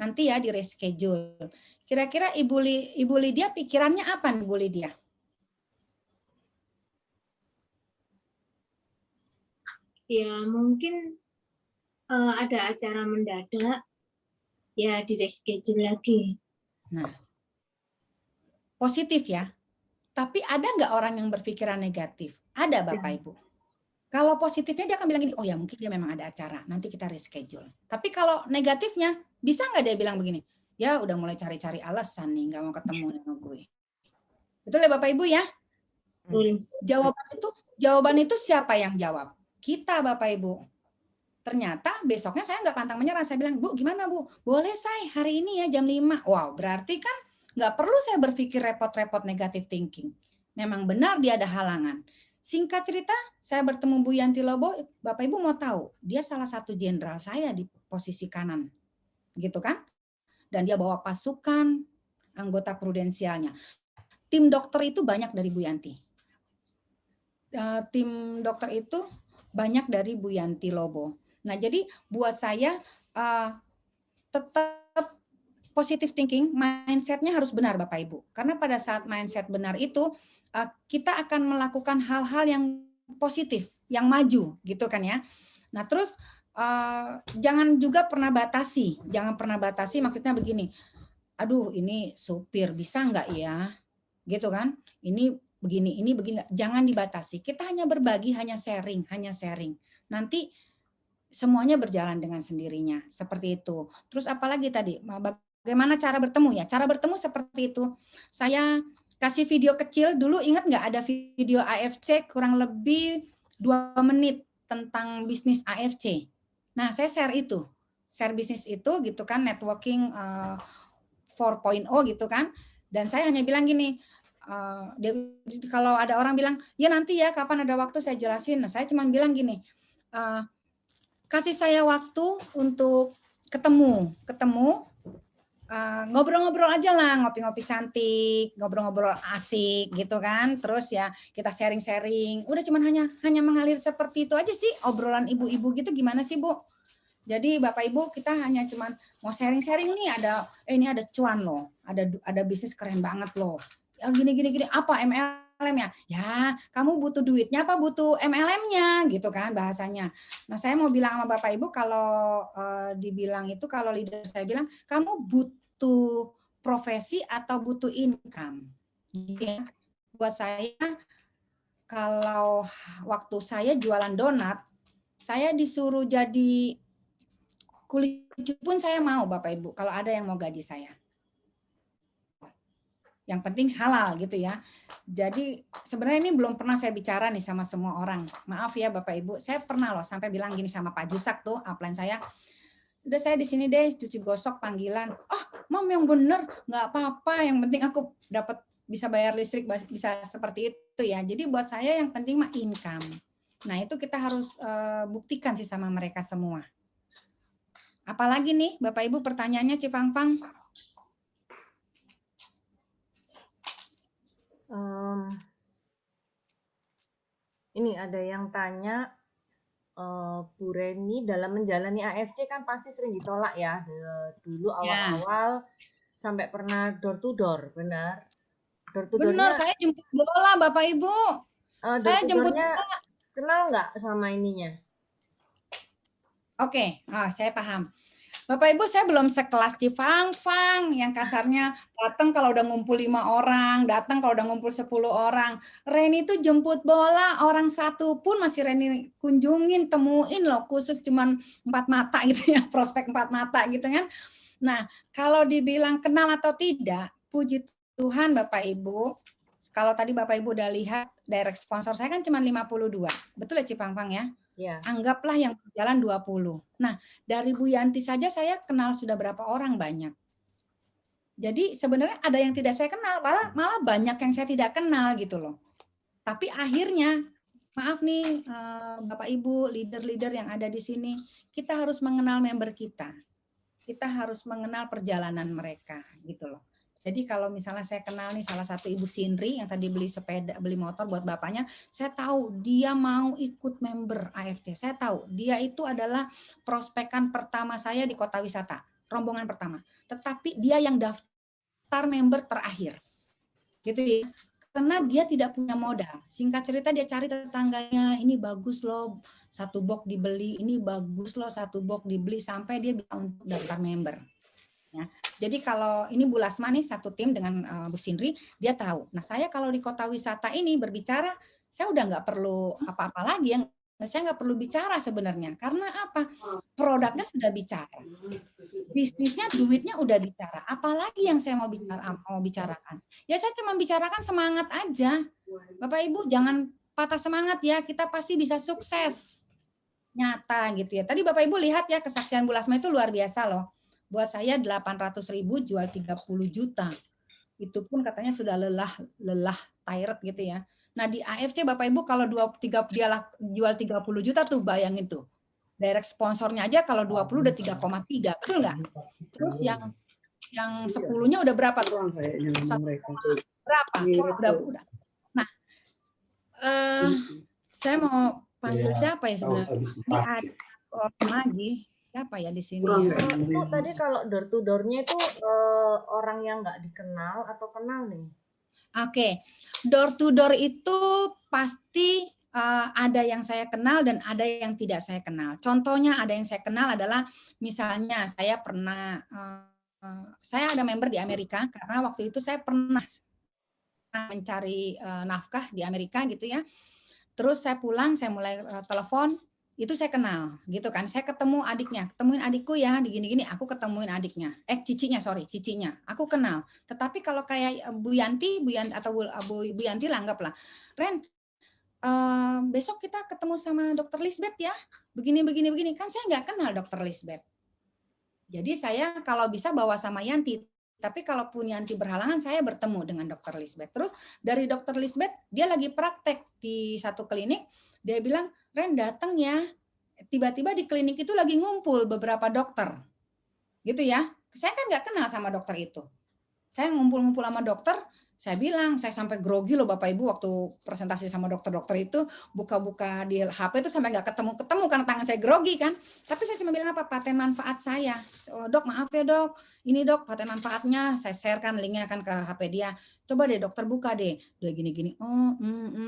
Nanti ya di reschedule. Kira-kira Ibu Lydia pikirannya apa nih Bu Lydia?
Ya mungkin ada acara mendadak, ya di reschedule lagi.
Nah, positif ya. Tapi ada nggak orang yang berpikiran negatif? Ada Bapak Ibu. Kalau positifnya dia akan bilang gini, oh ya mungkin dia memang ada acara, nanti kita reschedule. Tapi kalau negatifnya, bisa nggak dia bilang begini, ya udah mulai cari-cari alasan nih, nggak mau ketemu dengan gue. Betul ya Bapak Ibu ya? Jawaban itu siapa yang jawab? Kita Bapak Ibu. Ternyata besoknya saya nggak pantang menyerah. Saya bilang, Bu gimana Bu? Boleh saya hari ini ya jam 5. Wow, berarti kan nggak perlu saya berpikir repot-repot negative thinking. Memang benar dia ada halangan. Singkat cerita, saya bertemu Bu Yanti Lobo, Bapak Ibu mau tahu, dia salah satu jenderal saya di posisi kanan. Gitu kan? Dan dia bawa pasukan, anggota prudensialnya. Tim dokter itu banyak dari Bu Yanti. Tim dokter itu banyak dari Bu Yanti Lobo. Nah, jadi buat saya tetap positive thinking, mindset-nya harus benar Bapak Ibu. Karena pada saat mindset benar itu, kita akan melakukan hal-hal yang positif, yang maju gitu kan ya. Nah terus jangan juga pernah batasi. Jangan pernah batasi maksudnya begini, aduh ini supir bisa nggak ya? Gitu kan, ini begini nggak. Jangan dibatasi. Kita hanya berbagi, hanya sharing. Nanti semuanya berjalan dengan sendirinya. Seperti itu. Terus apalagi tadi, bagaimana cara bertemu ya? Cara bertemu seperti itu. Saya kasih video kecil dulu, ingat nggak ada video AFC kurang lebih 2 menit tentang bisnis AFC. Nah, saya share bisnis itu gitu kan, networking 4.0 gitu kan. Dan saya hanya bilang gini, kalau ada orang bilang, ya nanti ya kapan ada waktu saya jelasin. Nah, saya cuma bilang gini, kasih saya waktu untuk ketemu ngobrol-ngobrol aja lah, ngopi-ngopi cantik, ngobrol-ngobrol asik gitu kan. Terus ya kita sharing-sharing. Udah cuman hanya mengalir seperti itu aja sih, obrolan ibu-ibu gitu. Gimana sih, Bu? Jadi Bapak Ibu kita hanya cuman mau sharing-sharing nih, ini ada cuan loh, ada bisnis keren banget loh. Ya gini apa MLM-nya? Ya, kamu butuh duitnya apa butuh MLM-nya gitu kan bahasanya. Nah, saya mau bilang sama Bapak Ibu kalau dibilang itu, kalau leader saya bilang kamu butuh profesi atau butuh income. Ya, buat saya kalau waktu saya jualan donat, saya disuruh jadi kulit pun saya mau, Bapak Ibu, kalau ada yang mau gaji saya. Yang penting halal gitu ya. Jadi sebenarnya ini belum pernah saya bicara nih sama semua orang. Maaf ya Bapak Ibu, saya pernah loh sampai bilang gini sama Pak Jusak tuh, upline saya. Udah saya di sini deh cuci gosok panggilan. Oh, Mam yang bener, nggak apa-apa. Yang penting aku dapat bisa bayar listrik, bisa seperti itu ya. Jadi buat saya yang penting mah income. Nah itu kita harus buktikan sih sama mereka semua. Apalagi nih Bapak Ibu pertanyaannya Cipangpang?
Ini ada yang tanya, Bu Reni dalam menjalani AFC kan pasti sering ditolak ya. Dulu awal-awal sampai pernah door to door, benar? Door to
Benar,
door-nya,
saya jemput bola Bapak Ibu. Saya jemput bola.
kenal nggak sama ininya?
Oke, saya paham. Bapak Ibu, saya belum sekelas Cipangpang yang kasarnya datang kalau udah ngumpul 5 orang, datang kalau udah ngumpul 10 orang. Reni itu jemput bola, orang satu pun masih Reni kunjungin, temuin loh, khusus cuman 4 mata gitu ya, prospek 4 mata gitu kan. Nah, kalau dibilang kenal atau tidak, puji Tuhan Bapak Ibu, kalau tadi Bapak Ibu udah lihat direct sponsor saya kan cuma 52. Betul ya Cipangpang ya?
Ya.
Anggaplah yang berjalan 20. Nah, dari Bu Yanti saja saya kenal sudah berapa orang banyak. Jadi sebenarnya ada yang tidak saya kenal, malah banyak yang saya tidak kenal gitu loh. Tapi akhirnya, maaf nih Bapak Ibu, leader-leader yang ada di sini, kita harus mengenal member kita. Kita harus mengenal perjalanan mereka gitu loh. Jadi kalau misalnya saya kenal nih salah satu Ibu Sindri yang tadi beli motor buat bapaknya, saya tahu dia mau ikut member AFC. Saya tahu dia itu adalah prospekan pertama saya di kota wisata, rombongan pertama. Tetapi dia yang daftar member terakhir. Gitu ya. Karena dia tidak punya modal. Singkat cerita dia cari tetangganya, ini bagus loh, 1 box dibeli, ini bagus loh 1 box dibeli, sampai dia bisa untuk daftar member. Ya. Jadi kalau ini Bu Lasma nih satu tim dengan Bu Sindri, dia tahu. Nah saya kalau di kota wisata ini berbicara, saya udah nggak perlu apa-apa lagi, saya nggak perlu bicara sebenarnya. Karena apa? Produknya sudah bicara. Bisnisnya, duitnya udah bicara. Apalagi yang saya mau bicarakan? Ya saya cuma bicarakan semangat aja. Bapak Ibu jangan patah semangat ya, kita pasti bisa sukses. Nyata gitu ya. Tadi Bapak Ibu lihat ya kesaksian Bu Lasma itu luar biasa loh. Buat saya 800.000 jual 30 juta. Itu pun katanya sudah lelah tired gitu ya. Nah di AFC Bapak Ibu kalau dia jual 30 juta tuh bayangin tuh. Direct sponsornya aja kalau 20 udah 3,3, betul nggak? Terus yang 10-nya udah berapa tuh? Berapa? Udah. Nah, saya mau panggil siapa ya sebenarnya? Ini ada orang lagi. Siapa ya di sini?
Itu tadi kalau door to door-nya itu orang yang nggak dikenal atau kenal nih?
Oke, door to door itu pasti ada yang saya kenal dan ada yang tidak saya kenal. Contohnya ada yang saya kenal adalah misalnya saya pernah, saya ada member di Amerika karena waktu itu saya pernah mencari nafkah di Amerika gitu ya. Terus saya pulang, saya mulai telepon, itu saya kenal gitu kan. Saya ketemu adiknya, ketemuin adikku ya di gini-gini, aku ketemuin adiknya. Cicinya aku kenal. Tetapi kalau kayak Bu Yanti atau Bu Yanti lah anggaplah, Ren, besok kita ketemu sama Dokter Lisbeth ya, begini, kan saya nggak kenal Dokter Lisbeth. Jadi saya kalau bisa bawa sama Yanti, tapi kalaupun Yanti berhalangan, saya bertemu dengan Dokter Lisbeth. Terus dari Dokter Lisbeth, dia lagi praktek di satu klinik, dia bilang, Ren datang ya. Tiba-tiba di klinik itu lagi ngumpul beberapa dokter. Gitu ya. Saya kan nggak kenal sama dokter itu. Saya ngumpul-ngumpul sama dokter, saya bilang, saya sampai grogi loh Bapak Ibu waktu presentasi sama dokter-dokter itu, buka-buka di HP itu sampai nggak ketemu-ketemu karena tangan saya grogi kan. Tapi saya cuma bilang apa, paten manfaat saya. Oh, dok, maaf ya dok, ini dok paten manfaatnya, saya sharekan linknya kan ke HP dia. Coba deh dokter buka deh, dia gini-gini, oh,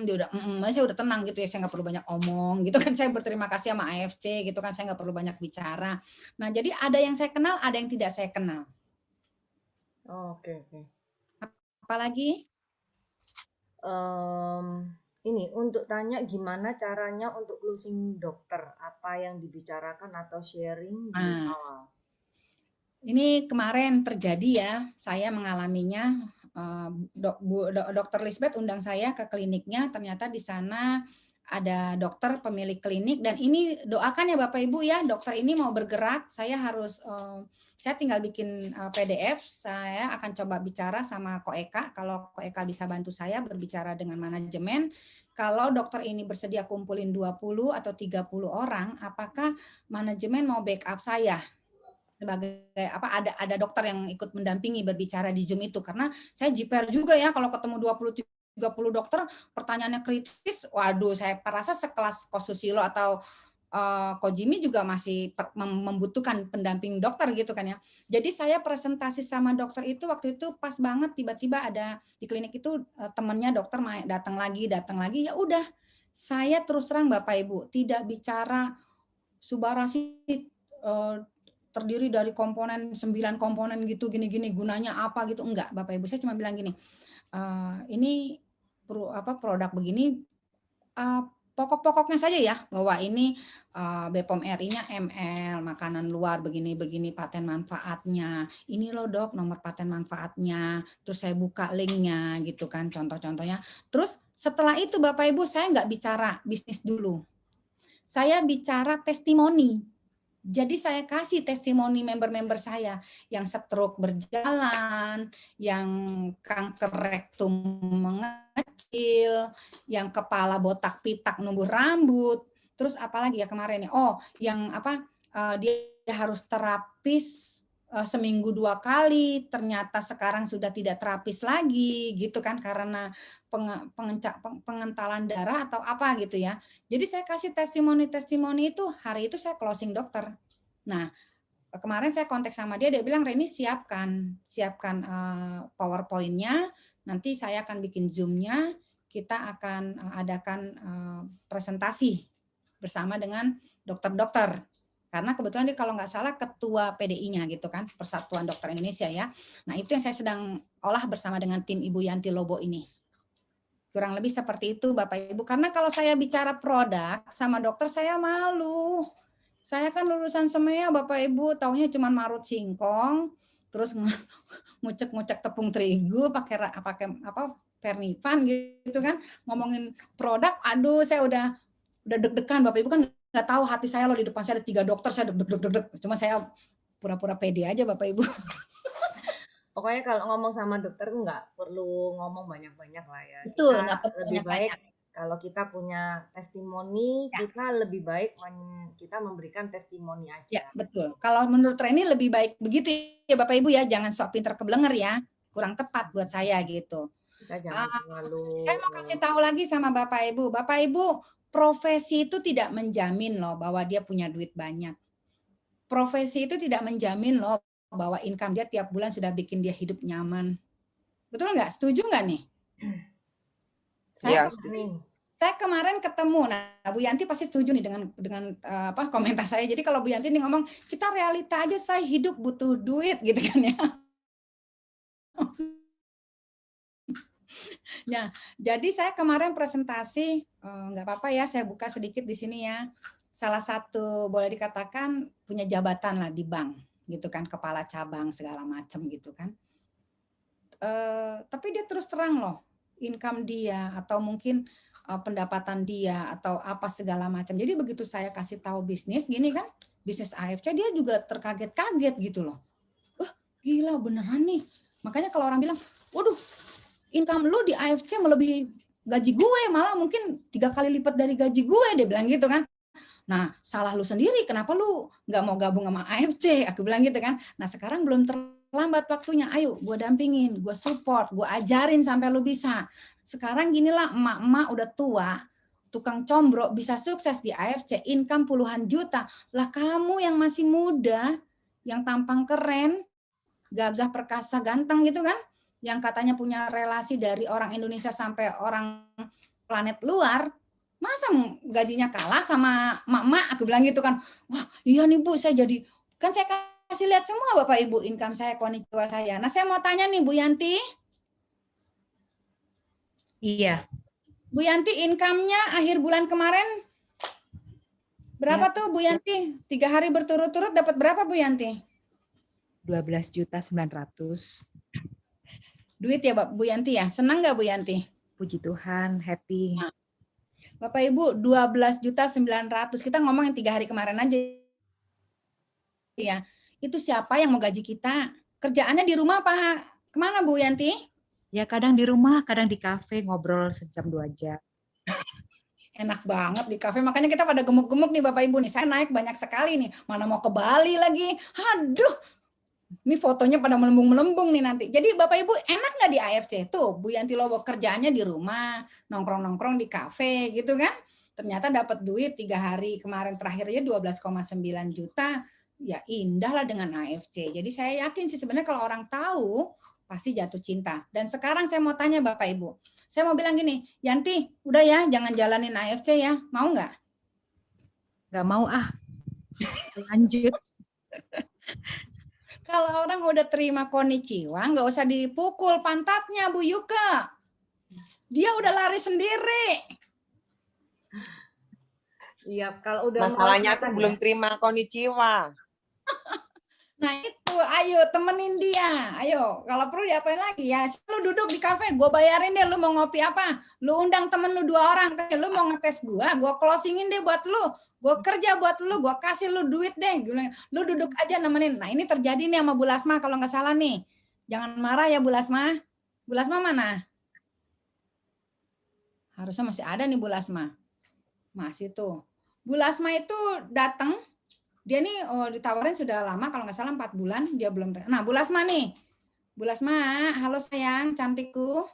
dia udah, saya udah tenang gitu ya, saya nggak perlu banyak omong gitu kan, saya berterima kasih sama AFC gitu kan, saya nggak perlu banyak bicara. Nah jadi ada yang saya kenal, ada yang tidak saya kenal.
Oke.
Apalagi?
Ini untuk tanya gimana caranya untuk closing dokter, apa yang dibicarakan atau sharing di awal.
Ini kemarin terjadi ya, saya mengalaminya. Dokter Lisbeth undang saya ke kliniknya, ternyata di sana ada dokter pemilik klinik, dan ini doakan ya Bapak Ibu ya, dokter ini mau bergerak, saya tinggal bikin PDF, saya akan coba bicara sama Ko Eka, kalau Ko Eka bisa bantu saya berbicara dengan manajemen, kalau dokter ini bersedia kumpulin 20 atau 30 orang, apakah manajemen mau backup saya? Sebagai ada dokter yang ikut mendampingi berbicara di Zoom itu, karena saya jiper juga ya kalau ketemu 20-30 dokter pertanyaannya kritis, waduh saya merasa sekelas Ko Susilo atau Ko Jimmy juga masih membutuhkan pendamping dokter gitu kan ya. Jadi saya presentasi sama dokter itu waktu itu pas banget, tiba-tiba ada di klinik itu temannya dokter datang lagi, ya udah saya terus terang Bapak Ibu tidak bicara Subarasi terdiri dari komponen 9 komponen gitu, gini-gini gunanya apa gitu, enggak Bapak Ibu, saya cuma bilang gini, ini produk begini, pokok-pokoknya saja ya, bahwa ini BPOM RI-nya ml, makanan luar begini-begini, paten manfaatnya, ini loh dok nomor paten manfaatnya, terus saya buka linknya gitu kan, contoh-contohnya. Terus setelah itu Bapak Ibu saya nggak bicara bisnis dulu, saya bicara testimoni. Jadi saya kasih testimoni member-member saya yang stroke berjalan, yang kanker rektum mengecil, yang kepala botak pitak numbuh rambut, terus apalagi ya kemarin ya, yang dia harus terapis seminggu 2 kali, ternyata sekarang sudah tidak terapis lagi gitu kan karena pengentalan darah atau apa gitu ya. Jadi saya kasih testimoni itu, hari itu saya closing dokter. Nah, kemarin saya kontak sama dia bilang, Reni siapkan PowerPoint-nya, nanti saya akan bikin Zoom-nya, kita akan adakan presentasi bersama dengan dokter-dokter. Karena kebetulan dia kalau nggak salah ketua PDI-nya gitu kan, Persatuan Dokter Indonesia ya. Nah, itu yang saya sedang olah bersama dengan tim Ibu Yanti Lobo ini. Kurang lebih seperti itu Bapak Ibu. Karena kalau saya bicara produk sama dokter saya malu. Saya kan lulusan semea Bapak Ibu, taunya cuma marut singkong, terus ngucek-ngucek tepung terigu pakai Pernifan gitu kan. Ngomongin produk, aduh saya udah deg-degan Bapak Ibu kan nggak tahu hati saya loh, di depan saya ada 3 dokter, saya deg-deg. Cuma saya pura-pura pede aja Bapak Ibu.
Pokoknya kalau ngomong sama dokter nggak perlu ngomong banyak-banyak lah ya.
Betul, nggak perlu
lebih
banyak-banyak.
baik kalau kita punya testimoni, ya. Kita lebih baik kita memberikan testimoni aja.
Ya, betul. Kalau menurut Reni lebih baik begitu ya Bapak Ibu ya, jangan sok pinter kebelenger ya. Kurang tepat buat saya gitu.
Kita jangan terlalu.
Saya mau kasih tahu lagi sama Bapak Ibu. Bapak Ibu, profesi itu tidak menjamin loh bahwa dia punya duit banyak. Profesi itu tidak menjamin loh bahwa income dia tiap bulan sudah bikin dia hidup nyaman. Betul nggak? Setuju nggak nih? Saya kemarin ketemu, nah Bu Yanti pasti setuju nih dengan komentar saya. Jadi kalau Bu Yanti nih ngomong, kita realita aja, saya hidup butuh duit gitu kan ya. Nah, jadi saya kemarin presentasi, nggak apa-apa ya, saya buka sedikit di sini ya. Salah satu boleh dikatakan punya jabatan lah di bank, gitu kan, kepala cabang segala macam gitu kan. Tapi dia terus terang loh, income dia atau mungkin pendapatan dia atau apa segala macam. Jadi begitu saya kasih tahu bisnis gini kan, bisnis AFC, dia juga terkaget-kaget gitu loh. Wah, gila beneran nih. Makanya kalau orang bilang, waduh, income lu di AFC melebihi gaji gue, malah mungkin 3 kali lipat dari gaji gue, dia bilang gitu kan. Nah, salah lu sendiri, kenapa lu nggak mau gabung sama AFC? Aku bilang gitu kan. Nah, sekarang belum terlambat waktunya. Ayo, gue dampingin, gue support, gue ajarin sampai lu bisa. Sekarang ginilah, emak-emak udah tua, tukang combro bisa sukses di AFC, income puluhan juta. Lah kamu yang masih muda, yang tampang keren, gagah perkasa ganteng gitu kan, yang katanya punya relasi dari orang Indonesia sampai orang planet luar, masa gajinya kalah sama emak-emak? Aku bilang gitu kan. Wah iya nih Bu, saya jadi, kan saya kasih lihat semua Bapak Ibu income saya, konnichiwa saya. Nah saya mau tanya nih Bu Yanti.
Iya.
Bu Yanti, income-nya akhir bulan kemarin berapa tuh Bu Yanti? 3 hari berturut-turut dapat berapa Bu Yanti?
12.900.000.
Duit ya Bu Yanti ya? Senang nggak Bu Yanti?
Puji Tuhan, happy.
Nah, Bapak Ibu, 12.900.000. Kita ngomongin 3 hari kemarin aja ya. Itu siapa yang mau gaji kita? Kerjaannya di rumah apa kemana Bu Yanti?
Ya kadang di rumah, kadang di kafe, ngobrol sejam 2 jam.
Enak banget di kafe, makanya kita pada gemuk-gemuk nih Bapak Ibu nih. Saya naik banyak sekali nih. Mana mau ke Bali lagi. Aduh, ini fotonya pada melembung-melembung nih nanti. Jadi Bapak Ibu enak nggak di AFC? Tuh Bu Yanti Lobo kerjaannya di rumah, nongkrong-nongkrong di kafe gitu kan. Ternyata dapat duit 3 hari kemarin terakhirnya 12,9 juta. Ya indah lah dengan AFC. Jadi saya yakin sih sebenarnya kalau orang tahu pasti jatuh cinta. Dan sekarang saya mau tanya Bapak Ibu. Saya mau bilang gini, Yanti udah ya jangan jalanin AFC ya. Mau nggak?
Nggak mau ah. Lanjut.
Kalau orang udah terima konnichiwa, nggak usah dipukul pantatnya, Bu Yuka. Dia udah lari sendiri.
Iya, kalau udah
Masalahnya
merasakan
tuh
ya.
belum terima konnichiwa.
Nah itu, ayo temenin dia. Ayo, kalau perlu diapain lagi ya. Lu duduk di kafe, gue bayarin deh. Lu mau ngopi apa? Lu undang temen lu 2 orang. Lu mau ngetes gue closingin deh buat lu. Gue kerja buat lu, gue kasih lu duit deh. Lu duduk aja nemenin. Nah ini terjadi nih sama Bu Lasma kalau nggak salah nih. Jangan marah ya Bu Lasma. Bu Lasma mana? Harusnya masih ada nih Bu Lasma. Masih tuh. Bu Lasma itu datang. Dia nih ditawarin sudah lama, kalau nggak salah 4 bulan, dia belum. Nah, Bu Lasma nih. Bu Lasma, halo sayang, cantikku.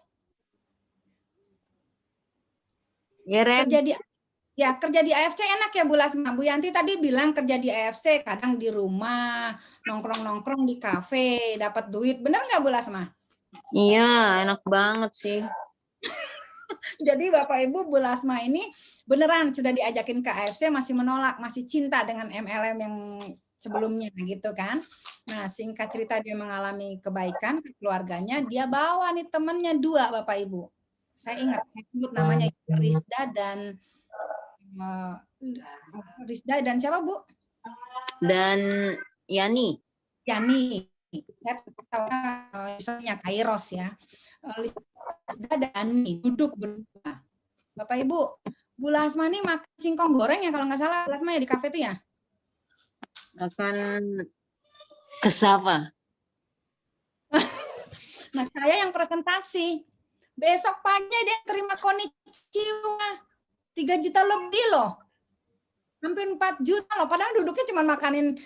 Ya, Ren.
Kerja di AFC enak ya Bu Lasma. Bu Yanti tadi bilang kerja di AFC, kadang di rumah, nongkrong-nongkrong di kafe, dapat duit. Bener nggak Bu Lasma?
Iya, enak banget sih.
Jadi Bapak Ibu, Bu Lasma ini beneran sudah diajakin ke AFC masih menolak, masih cinta dengan MLM yang sebelumnya gitu kan. Nah, singkat cerita dia mengalami kebaikan ke keluarganya, dia bawa nih temennya 2 Bapak Ibu. Saya ingat, saya sebut namanya Rizda dan siapa Bu?
Dan Yani.
Yani. Saya tahu misalnya Kairos ya. Rizda dan Yani duduk berdua. Bapak Ibu, Bu Lasma nih makan singkong goreng ya kalau nggak salah Bu Lasma ya di kafe itu ya?
Akan kesapa?
Nah saya yang presentasi. Besok pagi dia terima konnichiwa 3 juta lebih loh. Hampir 4 juta loh. Padahal duduknya cuma makanin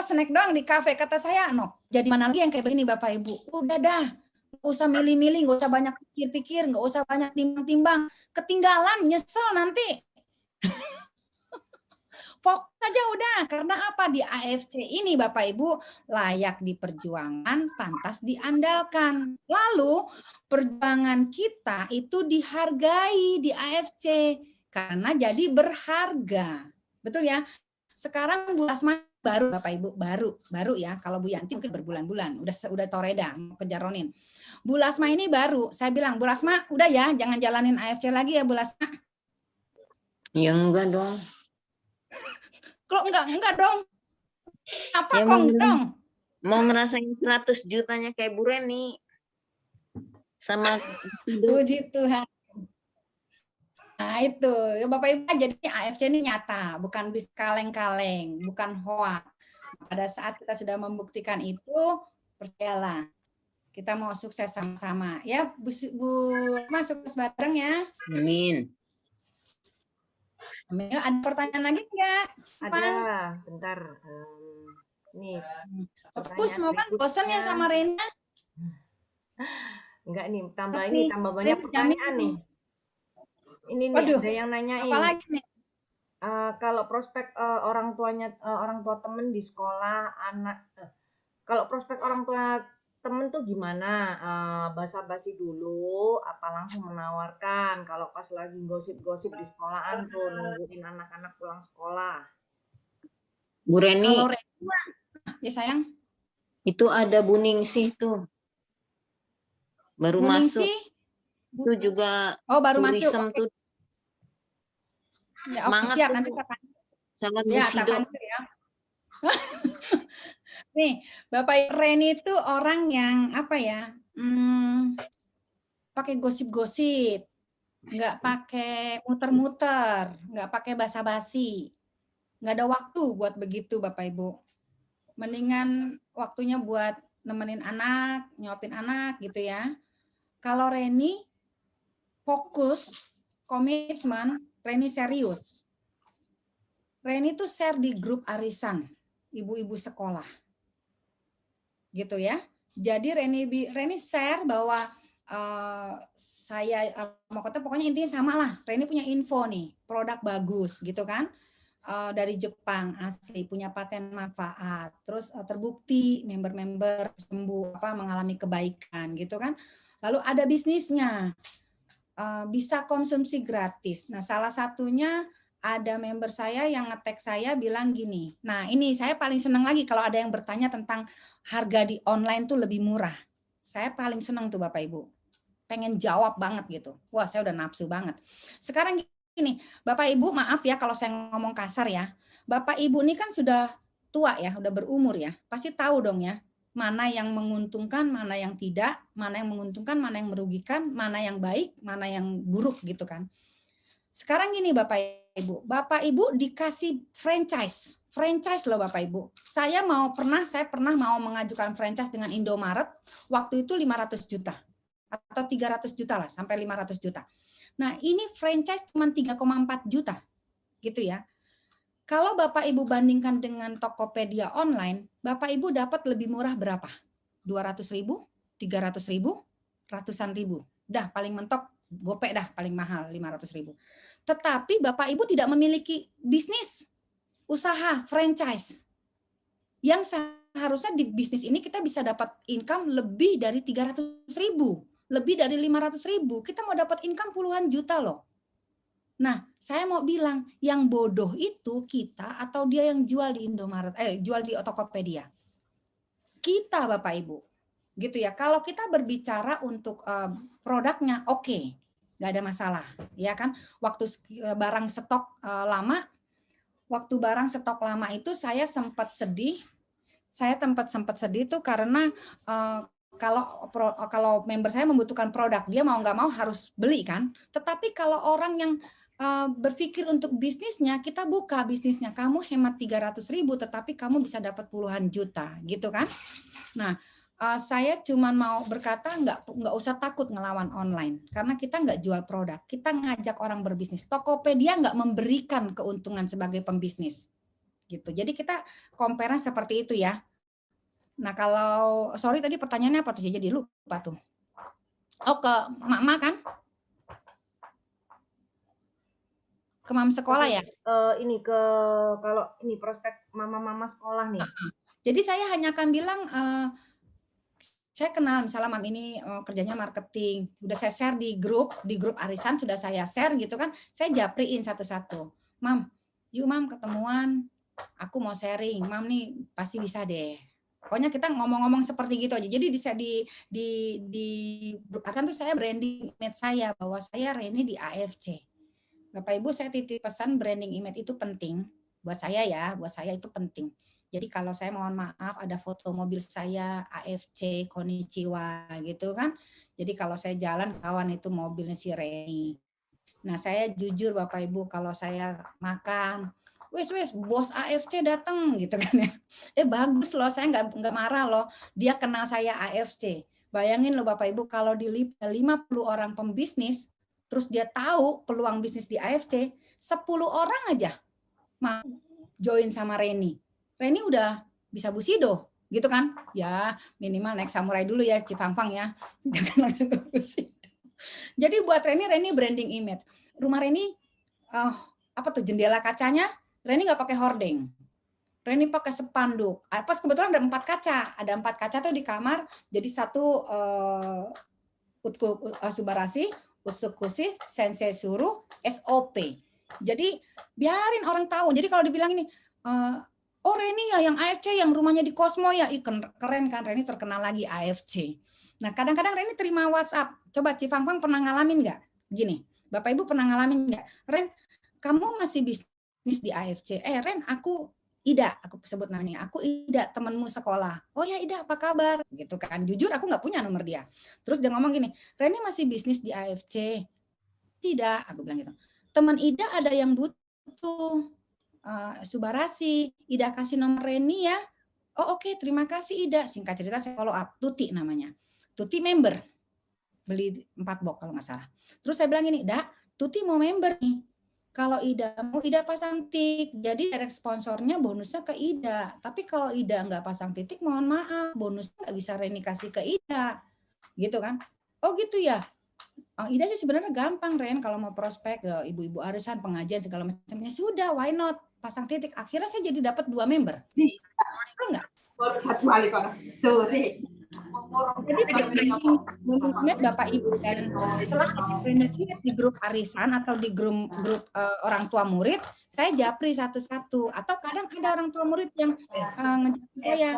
snack doang di kafe. Kata saya, no, jadi mana lagi yang kayak begini Bapak Ibu? Udah dah. Nggak usah milih-milih, nggak usah banyak pikir-pikir, nggak usah banyak timbang-timbang. Ketinggalan, nyesel nanti. Fokus saja udah. Karena apa? Di AFC ini Bapak Ibu layak diperjuangkan, pantas diandalkan. Lalu perjuangan kita itu dihargai di AFC. Karena jadi berharga. Betul ya? Sekarang Bu Lasma baru Bapak Ibu, baru ya. Kalau Bu Yanti mungkin berbulan-bulan, udah toreda, mau kejar Ronin. Bu Lasma ini baru, saya bilang, Bu Lasma udah ya, jangan jalanin AFC lagi ya Bu Lasma.
Ya enggak dong.
Kok enggak dong? Apa
Ya,
kok dong?
Mau ngerasain 100 jutanya kayak Bu Reni. Sama
Puji Tuhan. Nah itu, ya Bapak Ibu, jadi AFC ini nyata, bukan bis kaleng-kaleng, bukan hoax. Pada saat kita sudah membuktikan itu, percayalah, kita mau sukses sama-sama. Ya, Bu Lasma sukses bareng ya.
Amin.
Amelia, ada pertanyaan lagi nggak?
Ada, bentar. Nih,
Fokus
pertanyaan
mau kan bosan ya sama Rena?
Enggak nih, tambah
Tapi
ini, tambah banyak
Rena
pertanyaan nih. Ini nih,
Waduh,
ada yang nanyain.
apalagi nih?
Kalau prospek orang tua temen di sekolah, kalau prospek orang tua temen tuh gimana? Basa-basi dulu, apa langsung menawarkan? Kalau pas lagi gosip-gosip di sekolahan tuh, nungguin anak-anak pulang sekolah.
Bu Reni,
Kalau Rena, ya sayang.
itu ada Bu Ningsih tuh. Baru
Bu
masuk.
Ningsih?
Itu juga
Oh, baru masuk.
tourism
Oke.
tuh.
Ya,
Semangat
siap.
tuh.
Nanti tak
Sangat
ya,
Busido.
ya. Nih, Bapak Reni itu orang yang apa ya? Pakai gosip-gosip, nggak pakai muter-muter, nggak pakai basa-basi, nggak ada waktu buat begitu Bapak Ibu. Mendingan waktunya buat nemenin anak, nyuapin anak gitu ya. Kalau Reni fokus, komitmen, Reni serius. Reni tuh share di grup arisan ibu-ibu sekolah. Gitu ya. Jadi Reni share bahwa saya mau kata pokoknya intinya sama lah. Reni punya info nih, produk bagus gitu kan. Dari Jepang asli, punya paten manfaat, terus terbukti member-member sembuh mengalami kebaikan gitu kan. Lalu ada bisnisnya, bisa konsumsi gratis. Nah, salah satunya ada member saya yang nge-tag saya bilang gini. Nah, ini saya paling senang lagi kalau ada yang bertanya tentang harga di online tuh lebih murah. Saya paling senang tuh Bapak Ibu. Pengen jawab banget gitu. Wah, saya udah nafsu banget. Sekarang gini, Bapak Ibu maaf ya kalau saya ngomong kasar ya. Bapak Ibu ini kan sudah tua ya, udah berumur ya. Pasti tahu dong ya, mana yang menguntungkan, mana yang tidak, mana yang menguntungkan, mana yang merugikan, mana yang baik, mana yang buruk gitu kan. Sekarang gini Bapak Ibu dikasih franchise. Franchise loh Bapak Ibu. Saya pernah mau mengajukan franchise dengan Indomaret, waktu itu 500 juta. Atau 300 juta lah, sampai 500 juta. Nah, ini franchise cuma 3,4 juta. Gitu ya. Kalau Bapak Ibu bandingkan dengan Tokopedia online, Bapak Ibu dapat lebih murah berapa? 200.000, 300.000, ratusan ribu. Dah paling mentok, gopek dah paling mahal 500.000. Tetapi Bapak Ibu tidak memiliki bisnis, usaha, franchise. Yang seharusnya di bisnis ini kita bisa dapat income lebih dari 300.000. Lebih dari 500.000, kita mau dapat income puluhan juta loh. Nah, saya mau bilang, yang bodoh itu kita atau dia yang jual di Indomaret, jual di Tokopedia. Kita Bapak Ibu, gitu ya. Kalau kita berbicara untuk produknya, oke, nggak ada masalah, ya kan? Waktu barang stok lama itu saya sempat sedih. Saya sempat sedih itu karena kalau member saya membutuhkan produk, dia mau nggak mau harus beli kan. Tetapi kalau orang yang berpikir untuk bisnisnya, kita buka bisnisnya, kamu hemat 300.000, tetapi kamu bisa dapat puluhan juta, gitu kan? Nah, saya cuma mau berkata nggak usah takut ngelawan online, karena kita nggak jual produk, kita ngajak orang berbisnis. Tokopedia nggak memberikan keuntungan sebagai pembisnis, gitu. Jadi kita compare seperti itu ya. Nah, kalau sorry tadi pertanyaannya apa tuh? Jadi lupa tuh. Oh, ke Mama kan? Ke mam sekolah ya?
Ini kalau ini prospek mama-mama sekolah nih.
Jadi saya hanya akan bilang, saya kenal misalnya mam ini kerjanya marketing, udah saya share di grup arisan sudah saya share gitu kan, saya japriin satu-satu. Mam, yuk mam ketemuan, aku mau sharing, mam nih pasti bisa deh. Pokoknya kita ngomong-ngomong seperti gitu aja. Jadi di grup arisan tuh saya branding image saya bahwa saya Reni di AFC. Bapak Ibu, saya titip pesan branding image itu penting buat saya ya, buat saya itu penting. Jadi kalau saya mohon maaf ada foto mobil saya AFC Konnichiwa gitu kan. Jadi kalau saya jalan kawan itu mobilnya si Reni. Nah, saya jujur Bapak Ibu kalau saya makan, wes bos AFC datang gitu kan ya. Bagus loh, saya nggak marah loh. Dia kenal saya AFC. Bayangin loh Bapak Ibu kalau di 50 orang pembisnis terus dia tahu peluang bisnis di AFC, 10 orang aja mau join sama Reni. Reni udah bisa Bushido, gitu kan? Ya minimal naik samurai dulu ya, Cipangpang ya. Jangan langsung ke Bushido. Jadi buat Reni branding image. Rumah Reni, apa tuh jendela kacanya, Reni nggak pakai hordeng. Reni pakai spanduk. Pas kebetulan ada 4 kaca. Ada 4 kaca tuh di kamar. Jadi satu Utsubarasi, Utsukushi, Sensei Suruh, SOP. Jadi biarin orang tahu. Jadi kalau dibilang ini, oh Reni ya yang AFC yang rumahnya di Cosmo ya, keren kan, Reni terkenal lagi AFC. Nah kadang-kadang Reni terima WhatsApp. Coba Cipangpang pernah ngalamin nggak? Gini, Bapak Ibu pernah ngalamin nggak? Ren, kamu masih bisnis di AFC. Ren, aku Ida, aku sebut namanya. Aku Ida, temanmu sekolah. Oh ya Ida, apa kabar? Gitu kan. Jujur aku nggak punya nomor dia. Terus dia ngomong gini, Reni masih bisnis di AFC. Tidak, aku bilang gitu. Teman Ida ada yang butuh Subarasi. Ida kasih nomor Reni ya. Oh oke, terima kasih Ida. Singkat cerita saya follow up. Tuti namanya. Tuti member. Beli 4 box kalau nggak salah. Terus saya bilang gini, Ida, Tuti mau member nih. Kalau Ida mau, Ida pasang tik. Jadi direct sponsornya bonusnya ke Ida. Tapi kalau Ida nggak pasang titik, mohon maaf. Bonusnya nggak bisa Reni kasih ke Ida. Gitu kan. Oh gitu ya. Ida sih sebenarnya gampang, Ren. Kalau mau prospek, ibu-ibu arisan, pengajian, segala macamnya. Sudah, why not? Pasang titik. Akhirnya saya jadi dapat 2 member. Enggak? Jadi menurut Bapak Ibu dan setelah di grup arisan atau di grup orang tua murid, saya japri satu-satu. Atau kadang ada orang tua murid yang ngejapri saya,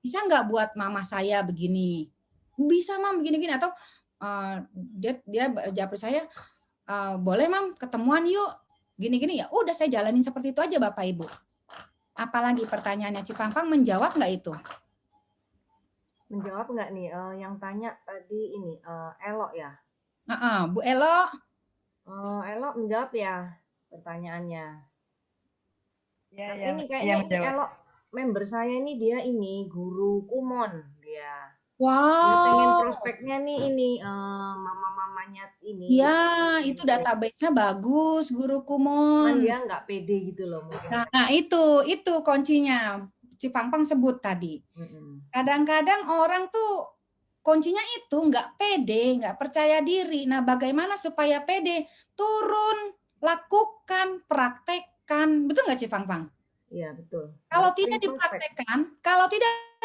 bisa nggak buat mama saya begini? Bisa Mam begini-gini. Atau dia japri saya, boleh Mam ketemuan yuk, gini-gini ya. Udah saya jalanin seperti itu aja Bapak Ibu. Apalagi pertanyaannya Cipangpang menjawab nggak itu?
Menjawab nggak nih yang tanya tadi ini Elo ya?
Bu Elo.
Elo menjawab ya pertanyaannya.
Ya,
kan ini kayaknya ini Elo member saya ini dia ini guru kumon dia.
Wow.
Dia pengen prospeknya nih ini mama-mamanya ini.
Ya itu database-nya bagus guru kumon.
Cuman dia nggak pede gitu loh mungkin.
Nah itu kuncinya. Cipangpang sebut tadi. Kadang-kadang orang tuh kuncinya itu nggak pede, nggak percaya diri. Nah, bagaimana supaya pede? Turun, lakukan, praktekkan. Betul nggak Cipangpang?
Iya, betul.
Kalau tidak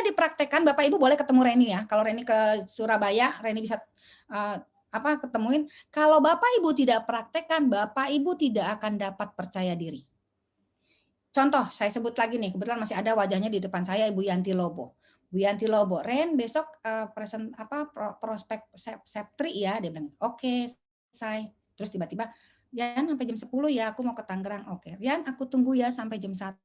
dipraktekkan, Bapak Ibu boleh ketemu Reni ya. Kalau Reni ke Surabaya, Reni bisa ketemuin. Kalau Bapak Ibu tidak praktekkan, Bapak Ibu tidak akan dapat percaya diri. Contoh, saya sebut lagi nih, kebetulan masih ada wajahnya di depan saya, Ibu Yanti Lobo. Bu Yanti Lobo, Ren besok prospek Septri ya, dia bilang, oke, saya. Terus tiba-tiba, Yan sampai jam 10 ya, aku mau ke Tangerang. Oke, Yan aku tunggu ya sampai jam 1.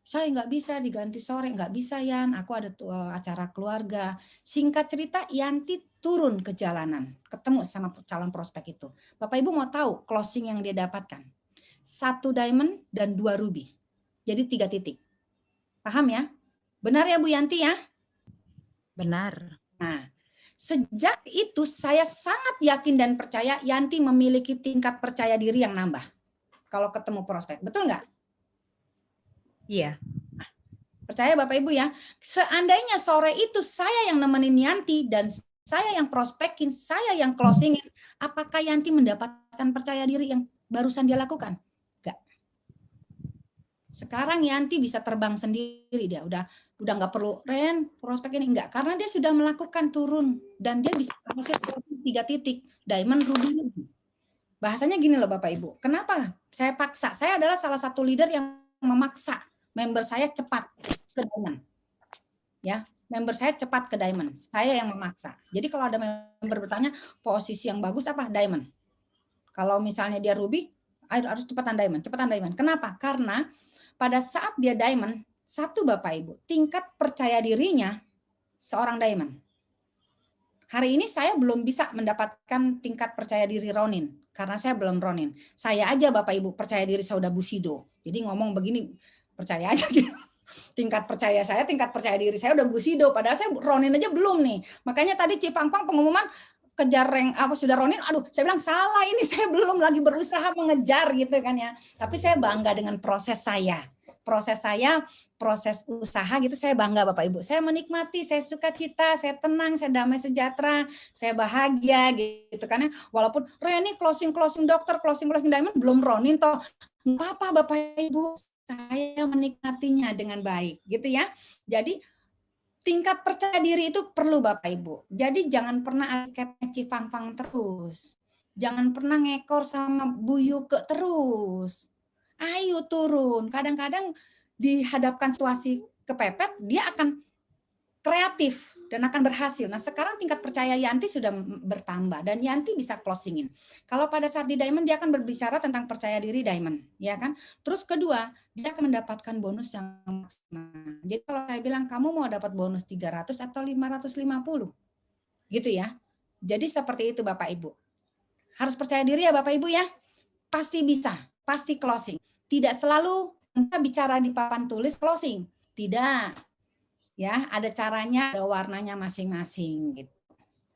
Saya nggak bisa diganti sore, nggak bisa Yan, aku ada acara keluarga. Singkat cerita, Yanti turun ke jalanan, ketemu sama calon prospek itu. Bapak Ibu mau tahu closing yang dia dapatkan? 1 diamond dan 2 ruby. Jadi 3 titik. Paham ya? Benar ya Bu Yanti ya?
Benar.
Nah, sejak itu saya sangat yakin dan percaya Yanti memiliki tingkat percaya diri yang nambah. Kalau ketemu prospek. Betul nggak?
Iya.
Nah, percaya Bapak Ibu ya. Seandainya sore itu saya yang nemenin Yanti dan saya yang prospekin, saya yang closingin, apakah Yanti mendapatkan percaya diri yang barusan dia lakukan? Sekarang Yanti bisa terbang sendiri dia, udah nggak perlu Ren prospek ini enggak, karena dia sudah melakukan turun dan dia bisa berhasil 3 titik diamond ruby. Bahasanya gini loh Bapak Ibu, kenapa saya paksa? Saya adalah salah satu leader yang memaksa member saya cepat ke diamond. Ya, member saya cepat ke diamond. Saya yang memaksa. Jadi kalau ada member bertanya posisi yang bagus apa? Diamond. Kalau misalnya dia ruby, harus cepatan diamond. Kenapa? Karena pada saat dia diamond, 1 Bapak Ibu, tingkat percaya dirinya seorang diamond. Hari ini saya belum bisa mendapatkan tingkat percaya diri Ronin, karena saya belum Ronin. Saya aja Bapak Ibu percaya diri saya udah Bushido. Jadi ngomong begini, percaya aja gitu. Tingkat percaya diri saya udah Bushido, padahal saya Ronin aja belum nih. Makanya tadi Cipangpang pengumuman, kejar rank apa sudah Ronin, aduh saya bilang salah ini, saya belum lagi berusaha mengejar gitu kan ya. Tapi saya bangga dengan proses saya. Proses usaha gitu saya bangga Bapak Ibu. Saya menikmati, saya sukacita, saya tenang, saya damai sejahtera, saya bahagia gitu kan ya. Walaupun Reni closing dokter, closing diamond belum Ronin toh. Enggak apa Bapak Ibu, saya menikmatinya dengan baik gitu ya. Jadi tingkat percaya diri itu perlu Bapak Ibu. Jadi jangan pernah adiknya cifang-fang terus. Jangan pernah ngekor sama buyuke terus. Ayo turun. Kadang-kadang dihadapkan situasi kepepet, dia akan kreatif dan akan berhasil. Nah sekarang tingkat percaya Yanti sudah bertambah dan Yanti bisa closingin. Kalau pada saat di Diamond dia akan berbicara tentang percaya diri Diamond, ya kan? Terus kedua, dia akan mendapatkan bonus yang maksimal. Jadi kalau saya bilang kamu mau dapat bonus 300 atau 550, gitu ya. Jadi seperti itu Bapak Ibu. Harus percaya diri ya Bapak Ibu ya. Pasti bisa, pasti closing. Tidak selalu kita bicara di papan tulis closing. Tidak. Ya, ada caranya, ada warnanya masing-masing gitu.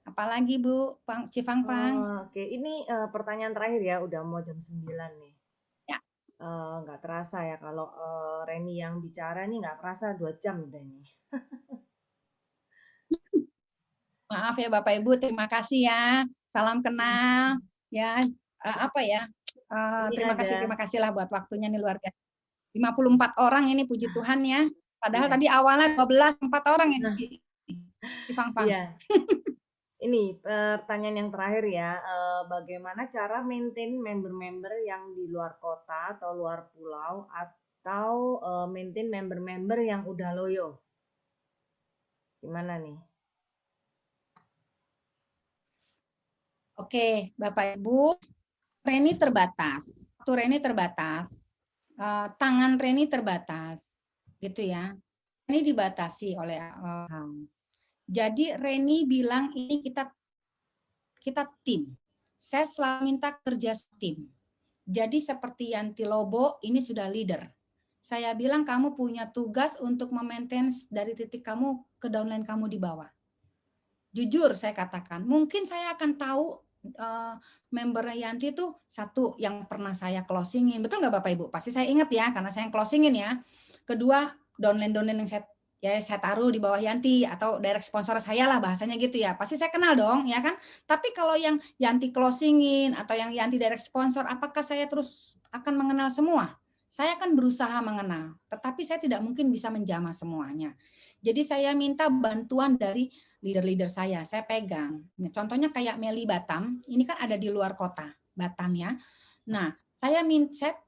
Apalagi Bu, Cifang Pang?
Oke, ini pertanyaan terakhir ya, udah mau jam 9 nih.
Ya.
Nggak terasa ya kalau Reni yang bicara nih nggak terasa 2 jam udah nih.
Maaf ya Bapak Ibu, terima kasih ya. Salam kenal. Ya, apa ya? Terima kasihlah buat waktunya nih luar biasa. 54 orang ini puji Tuhan ya. Padahal tadi awalnya 12, 4 orang ini. Cifang Pang.
Iya. Ini pertanyaan yang terakhir ya, bagaimana cara maintain member-member yang di luar kota atau luar pulau atau maintain member-member yang udah loyo? Gimana nih?
Oke, Bapak Ibu, Reni terbatas. Waktu Reni terbatas. Tangan Reni terbatas. Gitu ya. Ini dibatasi oleh jadi Reni bilang ini kita tim. Saya selalu minta kerja tim. Jadi seperti Yanti Lobo ini sudah leader. Saya bilang kamu punya tugas untuk memaintain dari titik kamu ke downline kamu di bawah. Jujur saya katakan, mungkin saya akan tahu member Yanti itu satu yang pernah saya closingin. Betul nggak Bapak Ibu? Pasti saya ingat ya, karena saya yang closingin ya. Kedua, downline yang saya taruh di bawah Yanti atau direct sponsor saya lah bahasanya gitu ya. Pasti saya kenal dong, ya kan? Tapi kalau yang Yanti closingin atau yang Yanti direct sponsor, apakah saya terus akan mengenal semua? Saya akan berusaha mengenal, tetapi saya tidak mungkin bisa menjamah semuanya. Jadi saya minta bantuan dari leader-leader saya pegang. Contohnya kayak Meli Batam, ini kan ada di luar kota, Batam ya. Nah, saya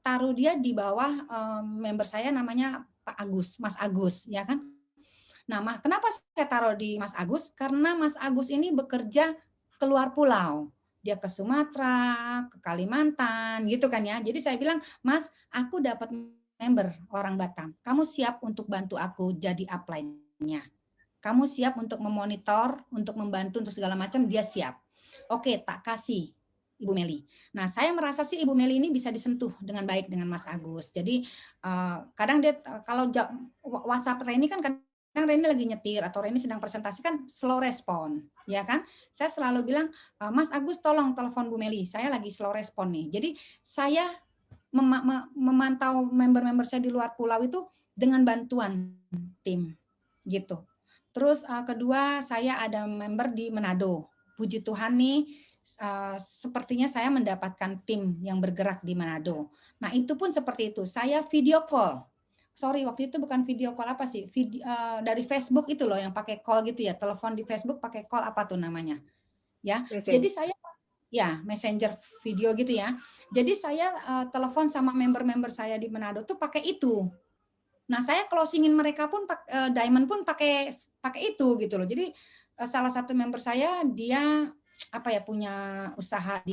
taruh dia di bawah member saya namanya Pak Agus, Mas Agus, ya kan. Nah, kenapa saya taruh di Mas Agus? Karena Mas Agus ini bekerja keluar pulau. Dia ke Sumatera, ke Kalimantan, gitu kan ya. Jadi saya bilang, Mas, aku dapat member orang Batam. Kamu siap untuk bantu aku jadi upline-nya? Kamu siap untuk memonitor, untuk membantu, untuk segala macam, dia siap. Oke, tak kasih Ibu Meli. Nah, saya merasa sih Ibu Meli ini bisa disentuh dengan baik dengan Mas Agus. Jadi, kadang dia, kalau WhatsApp Reni kan kadang Reni lagi nyetir, atau Reni sedang presentasi kan slow respon, ya kan? Saya selalu bilang, Mas Agus tolong telepon Bu Meli, saya lagi slow respon nih. Jadi, saya memantau member-member saya di luar pulau itu dengan bantuan tim, gitu. Terus kedua, saya ada member di Manado. Puji Tuhan nih, sepertinya saya mendapatkan tim yang bergerak di Manado. Nah itu pun seperti itu, saya video call. Sorry, waktu itu bukan video call apa sih? Dari Facebook itu loh yang pakai call gitu ya, telepon di Facebook pakai call apa tuh namanya? Ya, jadi saya ya messenger video gitu ya. Jadi saya telepon sama member-member saya di Manado tuh pakai itu. Nah saya closingin mereka pun Diamond pun pakai itu gitu loh. Jadi salah satu member saya dia punya usaha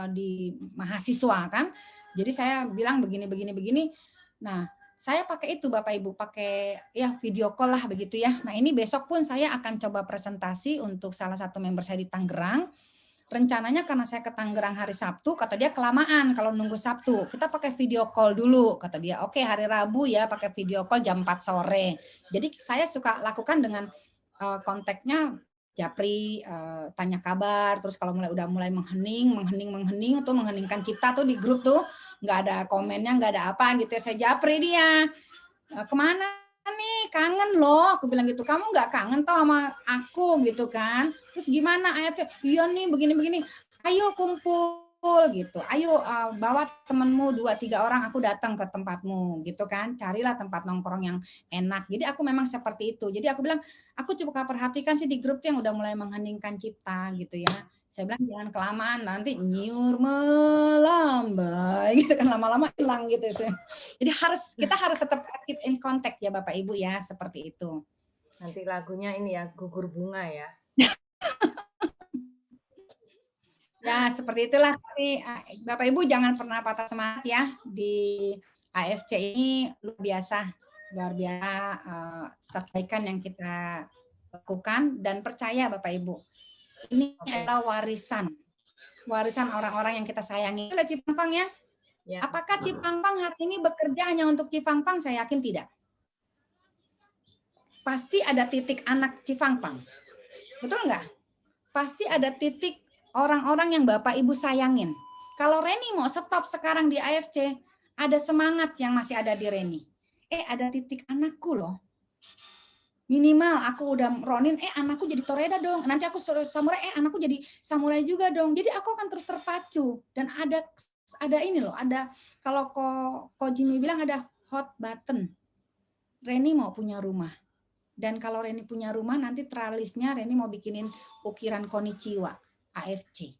di mahasiswa kan. Jadi saya bilang begini. Nah, saya pakai itu Bapak Ibu, pakai ya video call lah begitu ya. Nah, ini besok pun saya akan coba presentasi untuk salah satu member saya di Tangerang. Rencananya karena saya ke Tangerang hari Sabtu, kata dia kelamaan kalau nunggu Sabtu. Kita pakai video call dulu, kata dia. Oke, hari Rabu ya pakai video call jam 4 sore. Jadi saya suka lakukan dengan kontaknya japri, tanya kabar, terus kalau udah mulai menghening tuh, mengheningkan cipta tuh di grup tuh, nggak ada komennya, nggak ada apa gitu, saya japri dia, kemana nih, kangen loh, aku bilang gitu, kamu nggak kangen toh sama aku gitu kan, terus gimana AFC, iya nih begini-begini, ayo kumpul gitu, ayo bawa temenmu 2-3 orang, aku datang ke tempatmu gitu kan, carilah tempat nongkrong yang enak. Jadi aku memang seperti itu. Jadi aku bilang, aku coba perhatikan sih di grup yang udah mulai mengheningkan cipta gitu ya. Saya bilang jangan kelamaan, nanti nyiur melambai gitu kan, lama-lama hilang gitu. Jadi kita harus tetap keep in contact ya Bapak Ibu ya, seperti itu.
Nanti lagunya ini ya, Gugur Bunga ya.
Ya, seperti itulah. Tapi Bapak Ibu jangan pernah patah semangat ya. Di AFC ini luar biasa kebaikan yang kita lakukan, dan percaya Bapak Ibu, ini adalah warisan orang-orang yang kita sayangi. Itulah Cipangpang ya. Apakah Cipangpang hari ini bekerja hanya untuk Cipangpang? Saya yakin tidak. Pasti ada titik anak Cipangpang. Betul nggak? Pasti ada titik orang-orang yang Bapak Ibu sayangin. Kalau Reni mau stop sekarang di AFC, ada semangat yang masih ada di Reni. Ada titik anakku loh. Minimal aku udah Ronin, anakku jadi Toreda dong. Nanti aku samurai, anakku jadi samurai juga dong. Jadi aku akan terus terpacu. Dan ada ini loh, ada, kalau Ko Jimmy bilang ada hot button. Reni mau punya rumah. Dan kalau Reni punya rumah, nanti tralisnya Reni mau bikinin ukiran Konichiwa AFC.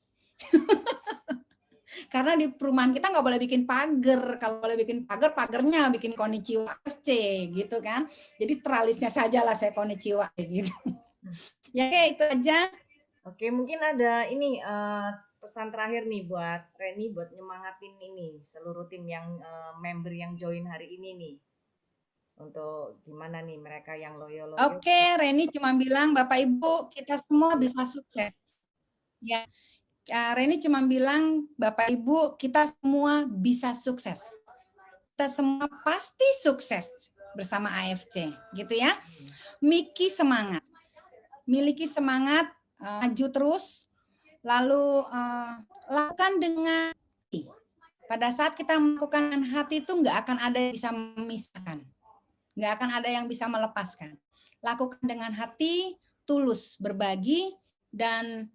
Karena di perumahan kita nggak boleh bikin pagar. Kalau boleh bikin pagar, pagarnya bikin Konichiwa AFC gitu kan. Jadi tralisnya sajalah saya Konichiwa gitu. Ya oke, itu aja.
Oke, mungkin ada ini pesan terakhir nih buat Reni, buat nyemangatin ini seluruh tim yang member yang join hari ini nih. Untuk gimana nih mereka yang loyal.
Oke, Reni cuma bilang Bapak Ibu kita semua bisa sukses. Ya, Reni cuma bilang Bapak Ibu kita semua bisa sukses. Kita semua pasti sukses bersama AFC, gitu ya. Miliki semangat, maju terus, lalu lakukan dengan hati. Pada saat kita melakukan hati itu nggak akan ada yang bisa memisahkan. Nggak akan ada yang bisa melepaskan. Lakukan dengan hati, tulus berbagi, dan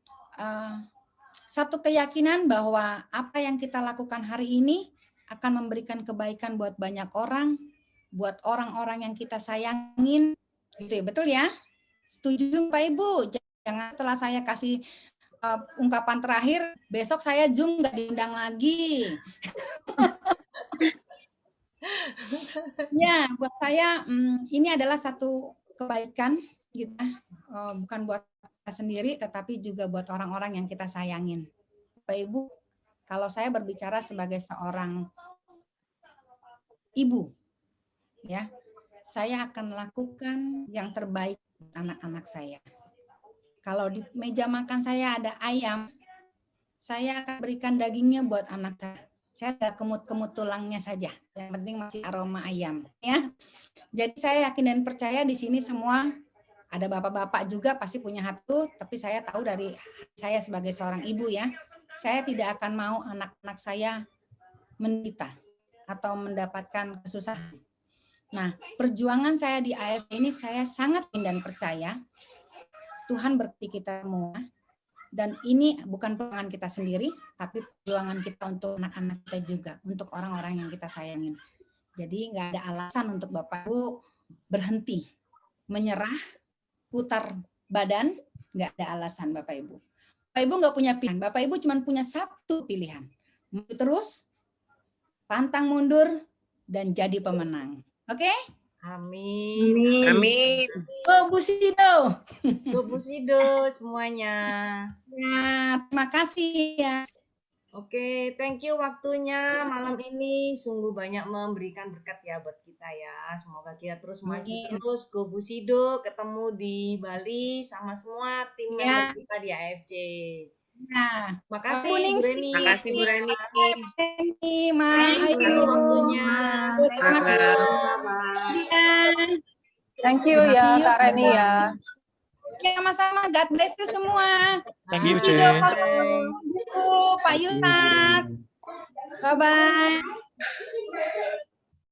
satu keyakinan bahwa apa yang kita lakukan hari ini akan memberikan kebaikan buat banyak orang, buat orang-orang yang kita sayangin. Gitu ya, betul ya? Setuju Pak Ibu? Jangan setelah saya kasih ungkapan terakhir, besok saya Zoom nggak diundang lagi. Ya, buat saya ini adalah satu kebaikan kita, bukan buat kita sendiri, tetapi juga buat orang-orang yang kita sayangin. Bapak Ibu, kalau saya berbicara sebagai seorang ibu, ya, saya akan lakukan yang terbaik untuk anak-anak saya. Kalau di meja makan saya ada ayam, saya akan berikan dagingnya buat anak saya. Saya nggak kemut-kemut tulangnya saja. Yang penting masih aroma ayam, ya. Jadi saya yakin dan percaya di sini semua ada bapak-bapak juga pasti punya hati, tapi saya tahu dari saya sebagai seorang ibu ya, saya tidak akan mau anak-anak saya menderita atau mendapatkan kesusahan. Nah, perjuangan saya di AFC ini saya sangat yakin dan percaya Tuhan berkati kita semua. Dan ini bukan perjuangan kita sendiri, tapi perjuangan kita untuk anak-anak kita juga, untuk orang-orang yang kita sayangin. Jadi nggak ada alasan untuk Bapak Ibu berhenti, menyerah, putar badan, nggak ada alasan Bapak Ibu. Bapak Ibu nggak punya pilihan, Bapak Ibu cuma punya satu pilihan, terus pantang mundur dan jadi pemenang. Oke?
Amin.
Amin.
Go Busido.
Go Busido semuanya.
Ya, terima kasih ya.
Oke, thank you waktunya malam ini. Sungguh banyak memberikan berkat ya buat kita ya. Semoga kita terus maju terus. Go Busido, ketemu di Bali sama semua tim member kita di AFC.
Nah,
makasih Bu Reni.
Makasih Bu Reni.
Thank you ya Kak Reni ya.
Sama-sama. God bless you semua.
Thank you,
Bu Sido,
sis.
Pak Yunat. Bye-bye.